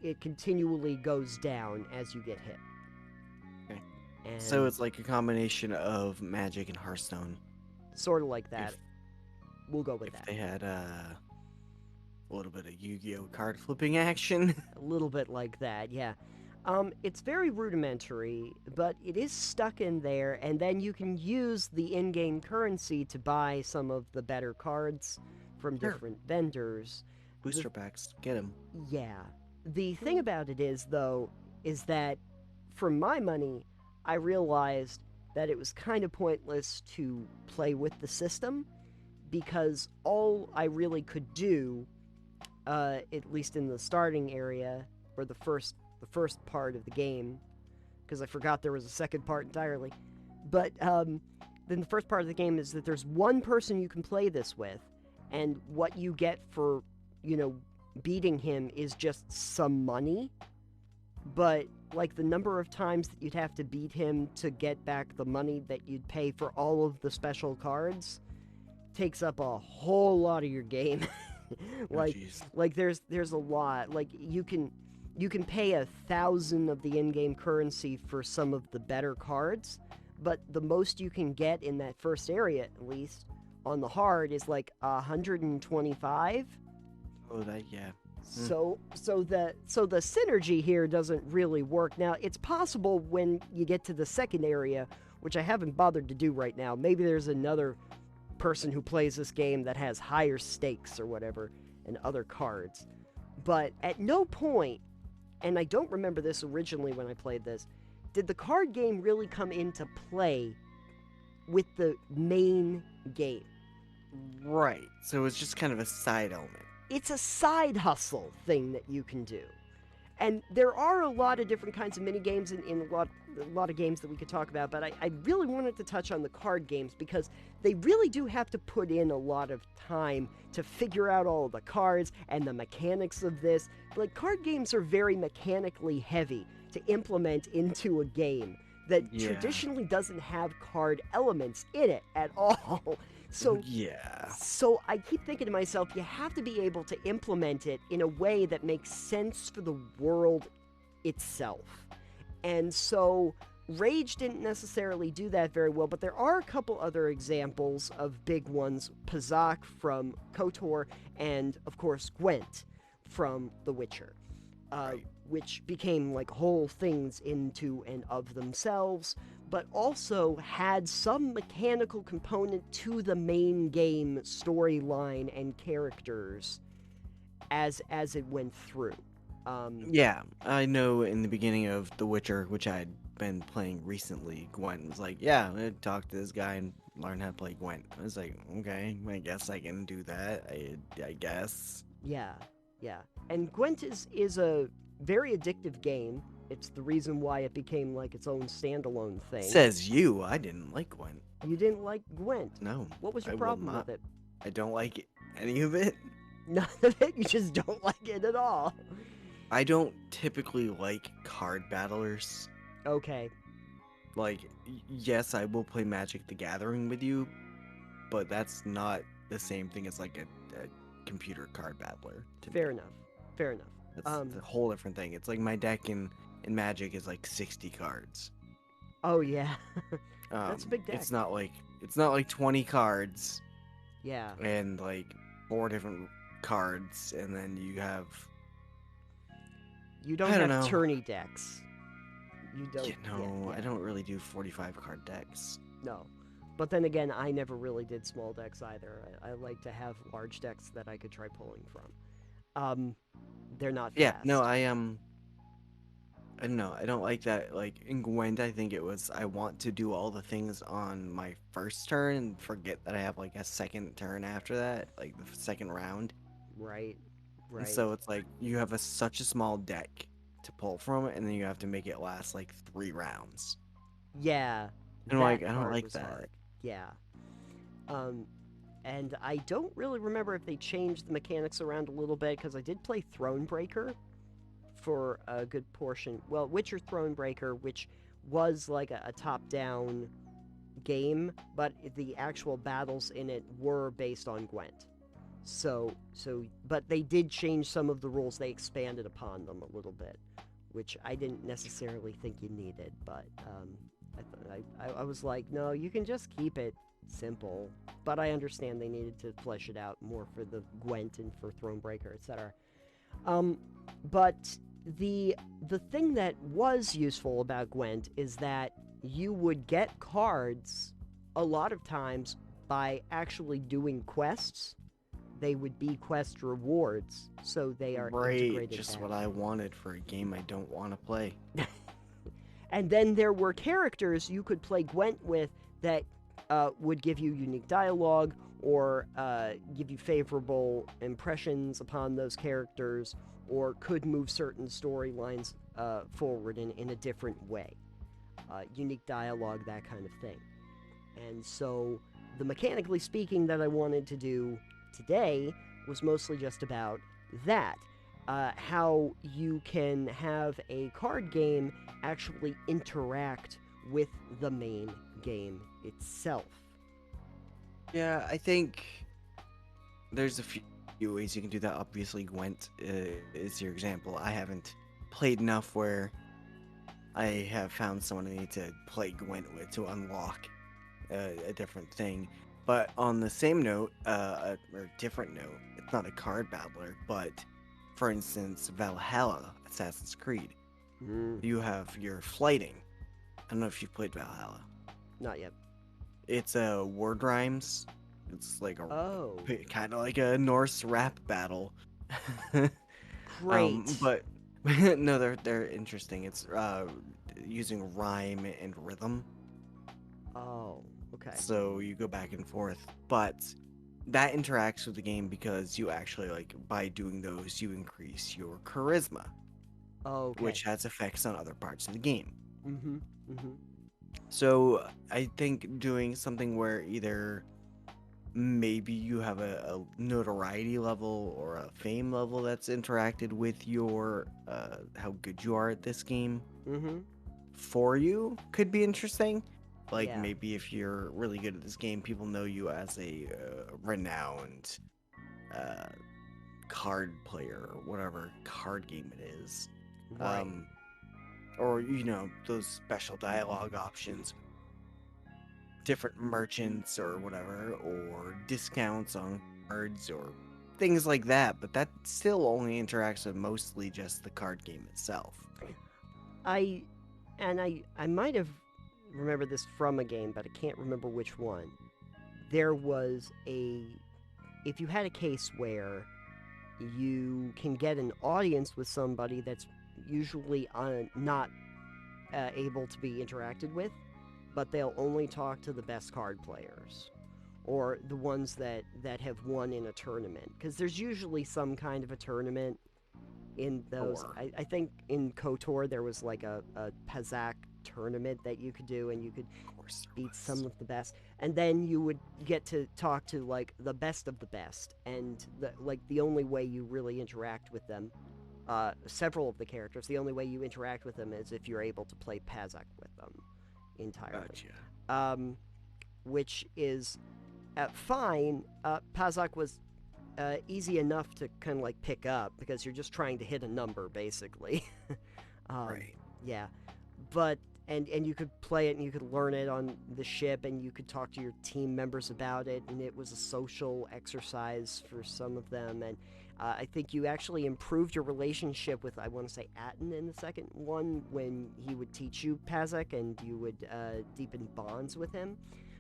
It continually goes down as you get hit. Okay. And so it's like a combination of Magic and Hearthstone. Sort of like that. We'll go with that. If they had a little bit of Yu-Gi-Oh! Card flipping action. A little bit like that, yeah. It's very rudimentary, but it is stuck in there, and then you can use the in-game currency to buy some of the better cards from different vendors. Booster packs. Get them. Yeah. The thing about it is, though, is that for my money, I realized that it was kind of pointless to play with the system, because all I really could do, at least in the starting area, or the first part of the game, because I forgot there was a second part entirely, but then the first part of the game is that there's one person you can play this with, and what you get for, beating him is just some money. But, like, the number of times that you'd have to beat him to get back the money that you'd pay for all of the special cards takes up a whole lot of your game. like there's a lot. Like, you can pay 1,000 of the in-game currency for some of the better cards, but the most you can get in that first area, at least on the hard, is like 125. Oh, that, yeah. So the synergy here doesn't really work. Now, it's possible when you get to the second area, which I haven't bothered to do right now. Maybe there's another person who plays this game that has higher stakes or whatever and other cards. But at no point, and I don't remember this originally when I played this, did the card game really come into play with the main game. Right. So it's just kind of a side element. It's a side hustle thing that you can do. And there are a lot of different kinds of mini games in a lot of games that we could talk about, but I really wanted to touch on the card games because they really do have to put in a lot of time to figure out all of the cards and the mechanics of this. Like, card games are very mechanically heavy to implement into a game that traditionally doesn't have card elements in it at all. So I keep thinking to myself, you have to be able to implement it in a way that makes sense for the world itself. And so Rage didn't necessarily do that very well, but there are a couple other examples of big ones. Pazak from KOTOR, and of course Gwent from The Witcher, which became like whole things into and of themselves, but also had some mechanical component to the main game storyline and characters as it went through. Yeah, I know in the beginning of The Witcher, which I'd been playing recently, Gwent was like, yeah, I'm gonna talk to this guy and learn how to play Gwent. I was like, okay, I guess I can do that, I guess. Yeah. And Gwent is a very addictive game. It's the reason why it became like its own standalone thing. Says you, I didn't like Gwent. You didn't like Gwent? No. What was your problem with it? I don't like any of it. None of it? You just don't like it at all? I don't typically like card battlers. Okay. Like, yes, I will play Magic the Gathering with you, but that's not the same thing as like a computer card battler. Fair enough. That's a whole different thing. It's like my deck in Magic is like 60 cards. Oh yeah. That's a big deck. It's not like 20 cards. Yeah. And like 4 different cards, and then you don't have tourney decks. You don't. I don't really do 45 card decks. No. But then again, I never really did small decks either. I like to have large decks that I could try pulling from. They're not fast. Yeah, no, I don't know. I don't like that. Like, in Gwent, I think it was, I want to do all the things on my first turn and forget that I have, like, a second turn after that, like, the second round. Right. And so it's like, you have such a small deck to pull from, and then you have to make it last, like, 3 rounds. Yeah. And, like, I don't like that. Hard. Yeah. And I don't really remember if they changed the mechanics around a little bit, because I did play Thronebreaker for a good portion. Well, Witcher Thronebreaker, which was like a top-down game, but the actual battles in it were based on Gwent. But they did change some of the rules. They expanded upon them a little bit, which I didn't necessarily think you needed, but I was like, no, you can just keep it simple. But I understand they needed to flesh it out more for the Gwent and for Thronebreaker, etc. But the thing that was useful about Gwent is that you would get cards a lot of times by actually doing quests. They would be quest rewards, so they are integrated. Just what I wanted for a game I don't want to play. And then there were characters you could play Gwent with that would give you unique dialogue or give you favorable impressions upon those characters, or could move certain storylines forward in a different way. Unique dialogue, that kind of thing. And so, the mechanically speaking that I wanted to do today was mostly just about that. How you can have a card game actually interact with the main game itself. Yeah, I think there's a few ways you can do that. Obviously, Gwent is your example. I haven't played enough where I have found someone I need to play Gwent with to unlock a different thing. But on the same note, or different note, it's not a card battler, but for instance, Valhalla, Assassin's Creed. You have your flighting. I don't know if you've played Valhalla. Not yet. It's a word rhymes. It's like a kind of like a Norse rap battle. Great. But no, they're interesting. It's using rhyme and rhythm. Oh, okay. So you go back and forth, but that interacts with the game because you actually by doing those you increase your charisma. Okay. Which has effects on other parts of the game. Mm-hmm. Mm-hmm. So I think doing something where either maybe you have a notoriety level or a fame level that's interacted with your how good you are at this game for you could be interesting. Maybe if you're really good at this game, people know you as a renowned card player or whatever card game it is. Right. Or those special dialogue options, different merchants or whatever, or discounts on cards or things like that. But that still only interacts with mostly just the card game itself. I might have remembered this from a game, but I can't remember which one. There was if you had a case where you can get an audience with somebody that's usually not able to be interacted with, but they'll only talk to the best card players or the ones that have won in a tournament, because there's usually some kind of a tournament in those. I think in KOTOR there was like a Pazak tournament that you could do, and you could beat some of the best, and then you would get to talk to like the best of the best, and the only way you really interact with them, several of the characters, the only way you interact with them is if you're able to play Pazak with them entirely. Gotcha. Which is fine. Pazak was easy enough to kind of like pick up because you're just trying to hit a number basically. Right. Yeah, but and you could play it and you could learn it on the ship and you could talk to your team members about it, and it was a social exercise for some of them, and I think you actually improved your relationship with, I want to say, Atten in the second one when he would teach you Pazak and you would deepen bonds with him.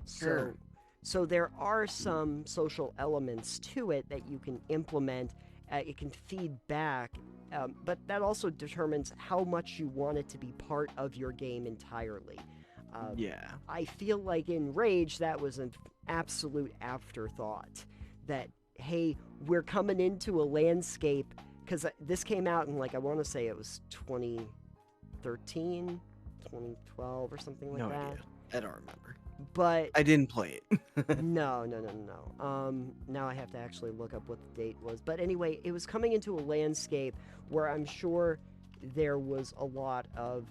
Sure. So there are some social elements to it that you can implement. It can feed back, but that also determines how much you want it to be part of your game entirely. Yeah. I feel like in Rage, that was an absolute afterthought. That, hey, we're coming into a landscape, because this came out in, like, I want to say it was 2013, 2012, or something like that. No idea. I don't remember. But I didn't play it. No. Now I have to actually look up what the date was. But anyway, it was coming into a landscape where I'm sure there was a lot of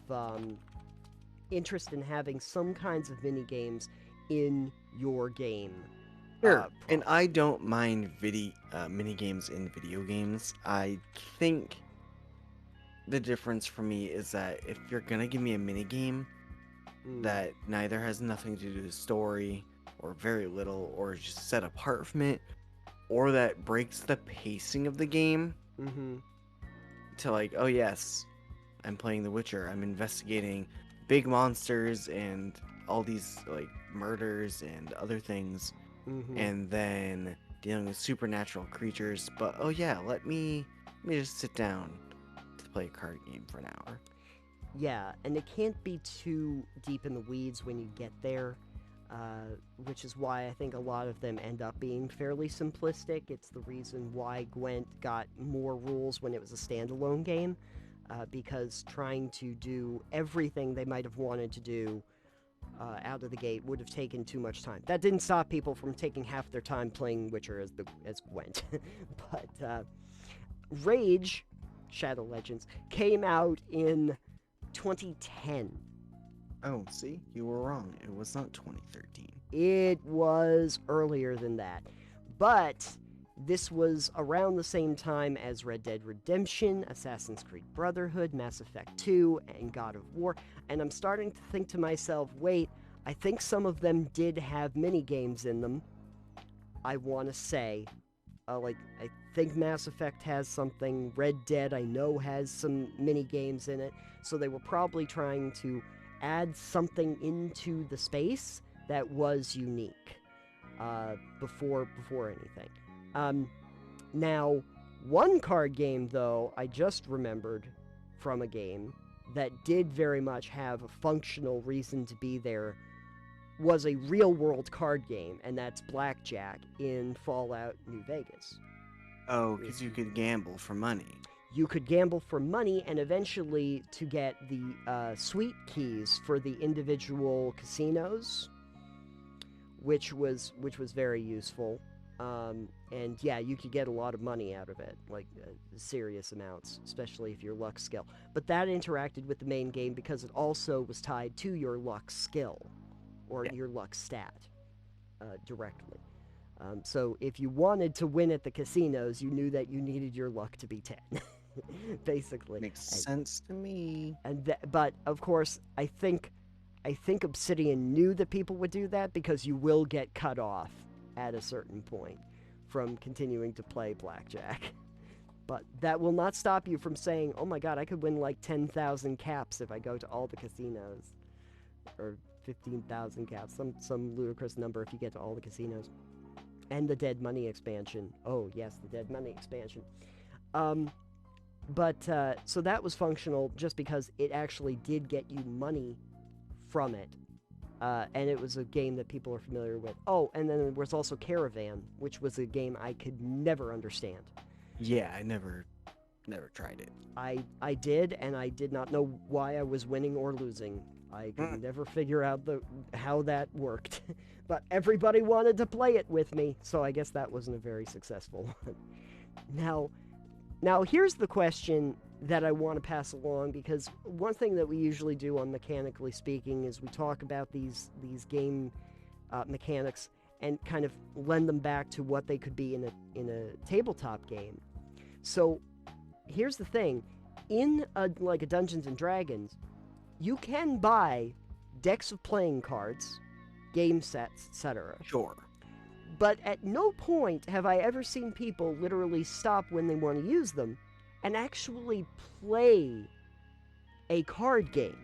interest in having some kinds of mini games in your game. Sure. And I don't mind mini games in video games. I think the difference for me is that if you're gonna give me a mini game that neither has nothing to do with story or very little or is just set apart from it, or that breaks the pacing of the game to like, oh yes, I'm playing The Witcher, I'm investigating big monsters and all these like murders and other things, and then dealing with supernatural creatures, but oh yeah, let me just sit down to play a card game for an hour. Yeah, and it can't be too deep in the weeds when you get there, which is why I think a lot of them end up being fairly simplistic. It's the reason why Gwent got more rules when it was a standalone game, because trying to do everything they might have wanted to do out of the gate would have taken too much time. That didn't stop people from taking half their time playing Witcher as Gwent. But Rage, Shadow Legends, came out in 2010. Oh, see? You were wrong. It was not 2013. It was earlier than that. But this was around the same time as Red Dead Redemption, Assassin's Creed Brotherhood, Mass Effect 2, and God of War. And I'm starting to think to myself, wait, I think some of them did have mini-games in them. I want to say, I think Mass Effect has something. Red Dead, I know, has some mini-games in it. So they were probably trying to add something into the space that was unique before anything. Now, one card game, though, I just remembered from a game that did very much have a functional reason to be there was a real-world card game, and that's Blackjack in Fallout New Vegas. Oh, because you could gamble for money. You could gamble for money, and eventually to get the suite keys for the individual casinos, which was very useful. And yeah, you could get a lot of money out of it, like serious amounts, especially if your luck skill. But that interacted with the main game because it also was tied to your luck skill, or your luck stat, directly. So if you wanted to win at the casinos, you knew that you needed your luck to be 10. Basically. Makes sense to me. But of course, I think Obsidian knew that people would do that because you will get cut off at a certain point from continuing to play Blackjack. But that will not stop you from saying, oh my god, I could win like 10,000 caps if I go to all the casinos. Or 15,000 caps, some ludicrous number if you get to all the casinos. And the Dead Money expansion. Oh yes, the Dead Money expansion. So that was functional just because it actually did get you money from it. And it was a game that people are familiar with. Oh, and then there was also Caravan, which was a game I could never understand. Yeah, I never tried it. I did, and I did not know why I was winning or losing. I could never figure out how that worked. But everybody wanted to play it with me, so I guess that wasn't a very successful one. Now here's the question that I want to pass along, because one thing that we usually do on Mechanically Speaking is we talk about these game mechanics and kind of lend them back to what they could be in a tabletop game. So here's the thing. In a Dungeons & Dragons, you can buy decks of playing cards, game sets, etc. Sure. But at no point have I ever seen people literally stop when they want to use them and actually play a card game.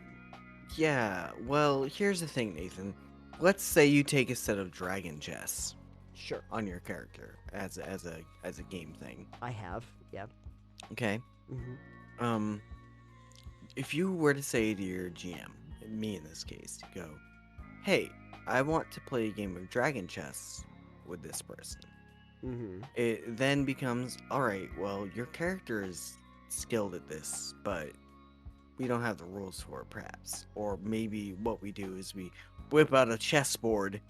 Yeah, well, here's the thing, Nathan. Let's say you take a set of dragon chess. Sure. On your character as a game thing. I have, yeah. Okay. Mm-hmm. If you were to say to your GM, me in this case, to go, hey, I want to play a game of dragon chess with this person. Mm-hmm. It then becomes, all right, well, your character is skilled at this, but we don't have the rules for it, perhaps. Or maybe what we do is we whip out a chessboard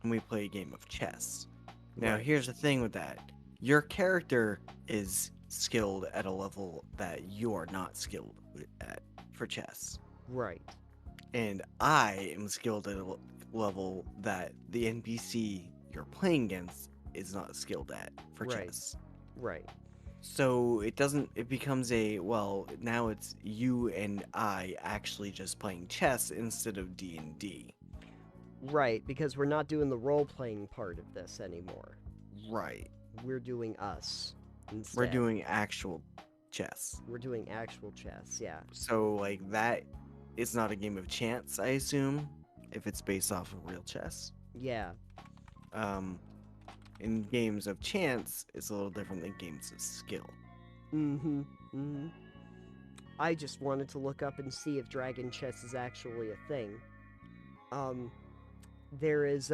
and we play a game of chess. Now, here's the thing with that. Your character is skilled at a level that you are not skilled at for chess. Right. And I am skilled at a level that the NPC you're playing against is not skilled at for chess. Right. So it becomes now it's you and I actually just playing chess instead of D&D. Right, because we're not doing the role-playing part of this anymore. Right. We're doing us instead. We're doing actual chess. We're doing actual chess, yeah. So, that is not a game of chance, I assume, if it's based off of real chess. Yeah. In games of chance, it's a little different than games of skill. Mm-hmm. I just wanted to look up and see if dragon chess is actually a thing. There is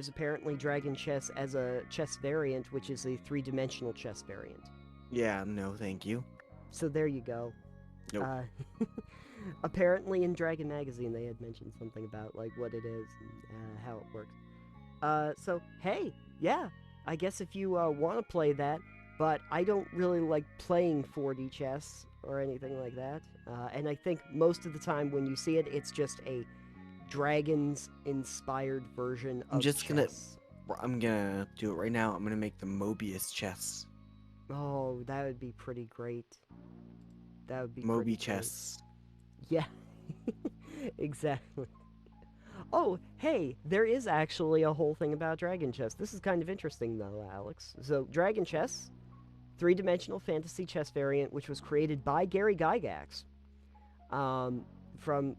apparently dragon chess as a chess variant, which is a 3-dimensional chess variant. Yeah, no, thank you. So there you go. Nope. Apparently in Dragon Magazine they had mentioned something about like what it is and how it works. So hey, yeah, I guess if you want to play that, but I don't really like playing 4D chess or anything like that. And I think most of the time when you see it, it's just a dragons-inspired version of chess. I'm gonna do it right now. I'm gonna make the Mobius chess. Oh, that would be pretty great. That would be Moby chess. Yeah, exactly. Oh, hey, there is actually a whole thing about Dragon Chess. This is kind of interesting, though, Alex. So, Dragon Chess, three-dimensional fantasy chess variant, which was created by Gary Gygax, from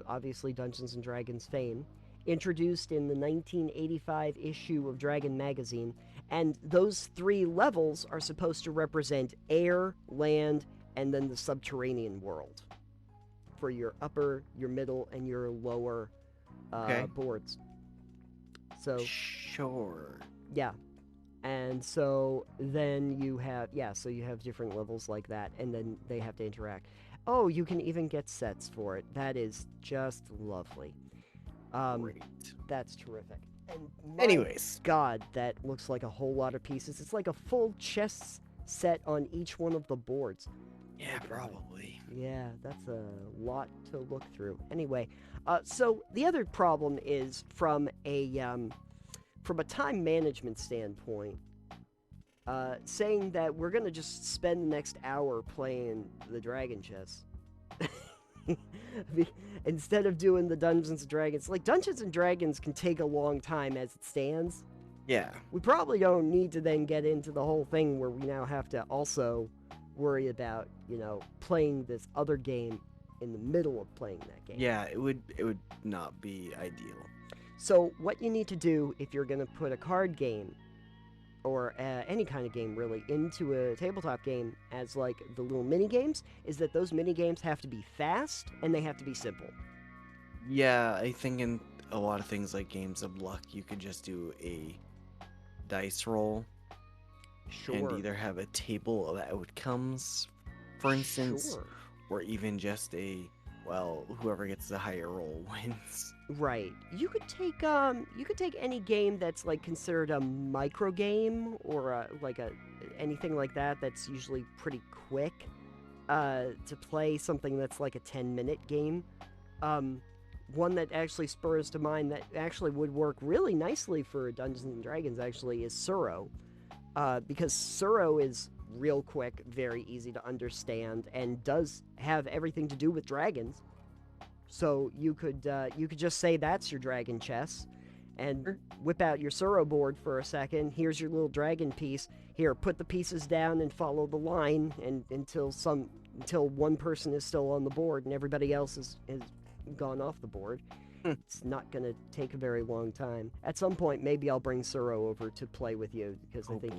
obviously Dungeons and Dragons fame, introduced in the 1985 issue of Dragon Magazine, and those three levels are supposed to represent air, land, and then the subterranean world for your upper, your middle, and your lower boards. So sure. Yeah. And so then you have so you have different levels like that, and then they have to interact. Oh, you can even get sets for it. That is just lovely. Great. That's terrific. And anyways, God, that looks like a whole lot of pieces. It's like a full chess set on each one of the boards. Yeah, probably. Yeah, that's a lot to look through. Anyway, so the other problem is from a time management standpoint, saying that we're gonna just spend the next hour playing the Dragon Chess. Instead of doing the Dungeons and Dragons. Like, Dungeons and Dragons can take a long time as it stands. Yeah. We probably don't need to then get into the whole thing where we now have to also worry about, playing this other game in the middle of playing that game. Yeah, it would not be ideal. So what you need to do if you're going to put a card game or any kind of game really into a tabletop game as like the little mini games is that those mini games have to be fast and they have to be simple. Yeah, I think in a lot of things like games of luck, you could just do a dice roll. Sure. And either have a table of outcomes, for instance, sure. Or even just whoever gets the higher roll wins. Right. You could take any game that's like considered a micro game or anything like that that's usually pretty quick to play something that's like a 10-minute game. One that actually spurs to mind that actually would work really nicely for Dungeons and Dragons actually is Suro. Because Suro is real quick, very easy to understand, and does have everything to do with dragons. So you could just say that's your dragon chess, and whip out your Suro board for a second. Here's your little dragon piece. Here, put the pieces down and follow the line, and until one person is still on the board and everybody else has gone off the board. It's not going to take a very long time. At some point, maybe I'll bring Suro over to play with you, because I think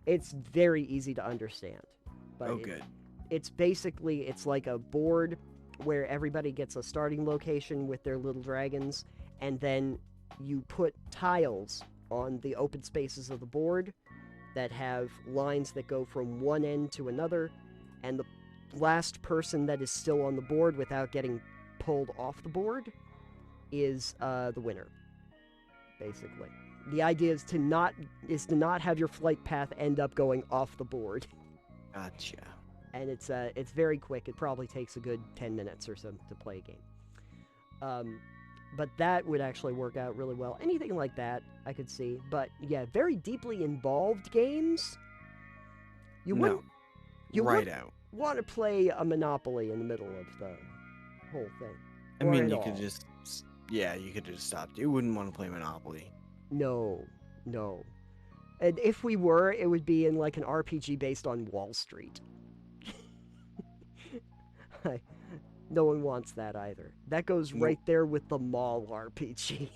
it's very easy to understand. But good. It's basically, it's like a board where everybody gets a starting location with their little dragons, and then you put tiles on the open spaces of the board that have lines that go from one end to another, and the last person that is still on the board without getting pulled off the board is the winner, basically. The idea is to not have your flight path end up going off the board. Gotcha. And it's very quick. It probably takes a good 10 minutes or so to play a game. But that would actually work out really well. Anything like that, I could see. But yeah, very deeply involved games. You wouldn't want to play a Monopoly in the middle of the whole thing. I mean, you could just stop. You wouldn't want to play Monopoly. No. And if we were, it would be in like an RPG based on Wall Street. No one wants that either. That goes right there with the mall RPG.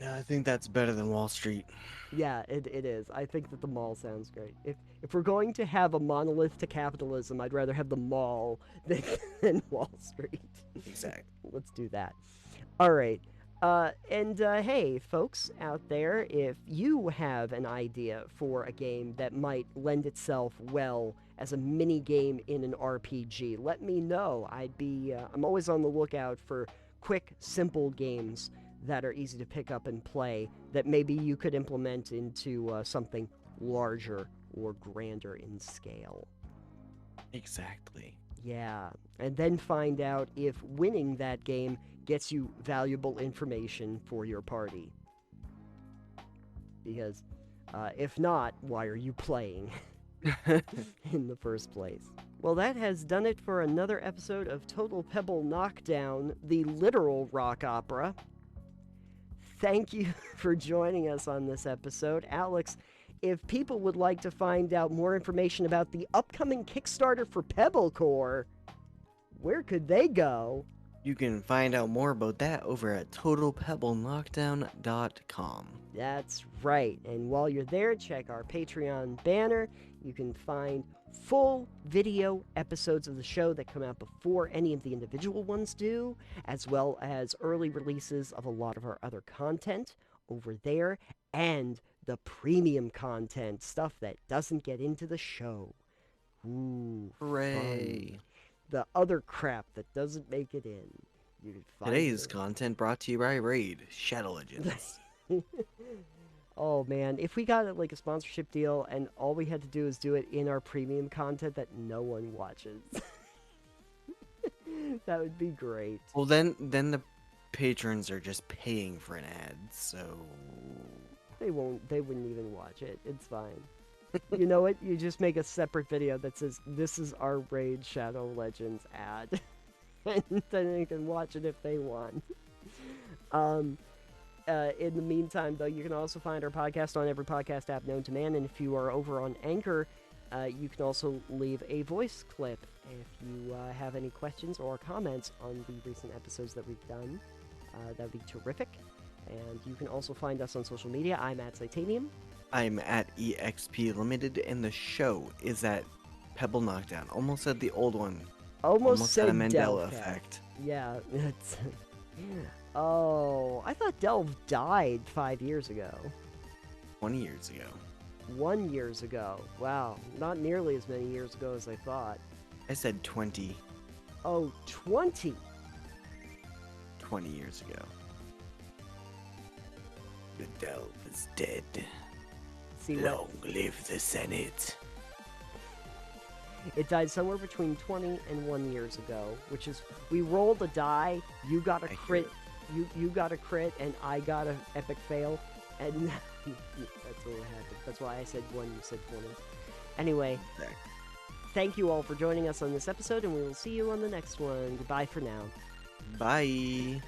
No, I think that's better than Wall Street. Yeah, it is. I think that the mall sounds great. If we're going to have a monolith to capitalism, I'd rather have the mall than Wall Street. Exactly. Let's do that. All right. Hey, folks out there, if you have an idea for a game that might lend itself well as a mini game in an RPG, let me know. I'm always on the lookout for quick, simple games that are easy to pick up and play that maybe you could implement into something larger or grander in scale. Exactly. Yeah, and then find out if winning that game gets you valuable information for your party. Because if not, why are you playing in the first place? Well, that has done it for another episode of Total Pebble Knockdown, the literal rock opera. Thank you for joining us on this episode. Alex, if people would like to find out more information about the upcoming Kickstarter for Pebblecore, where could they go? You can find out more about that over at totalpebbleknockdown.com. That's right. And while you're there, check our Patreon banner. You can find full video episodes of the show that come out before any of the individual ones do, as well as early releases of a lot of our other content over there, and the premium content, stuff that doesn't get into the show. Ooh, hooray. Fun. The other crap that doesn't make it in. You can find Today's content brought to you by Raid Shadow Legends. Oh man, if we got like a sponsorship deal and all we had to do is do it in our premium content that no one watches, that would be great. Well, then the patrons are just paying for an ad, so they wouldn't even watch it. It's fine. You know what? You just make a separate video that says, "This is our Raid Shadow Legends ad," and then they can watch it if they want. In the meantime, though, you can also find our podcast on every podcast app known to man, and if you are over on Anchor, you can also leave a voice clip if you have any questions or comments on the recent episodes that we've done. That would be terrific. And you can also find us on social media. I'm at Titanium. I'm at EXP Limited, and the show is at Pebble Knockdown. Almost said the old one. Almost had said a Mandela Delph. effect. Yeah, it's... Oh, I thought Delve died 5 years ago. 20 years ago. 1 year ago. Wow, not nearly as many years ago as I thought. I said 20. Oh, 20! 20 years ago. The Delve is dead. See, long live the Senate. It died somewhere between 20 and 1 years ago, which is, we rolled a die, you got a crit, you got a crit, and I got an epic fail, and that's what happened. That's why I said 1, you said 20. Anyway, thank you all for joining us on this episode, and we will see you on the next one. Goodbye for now. Bye.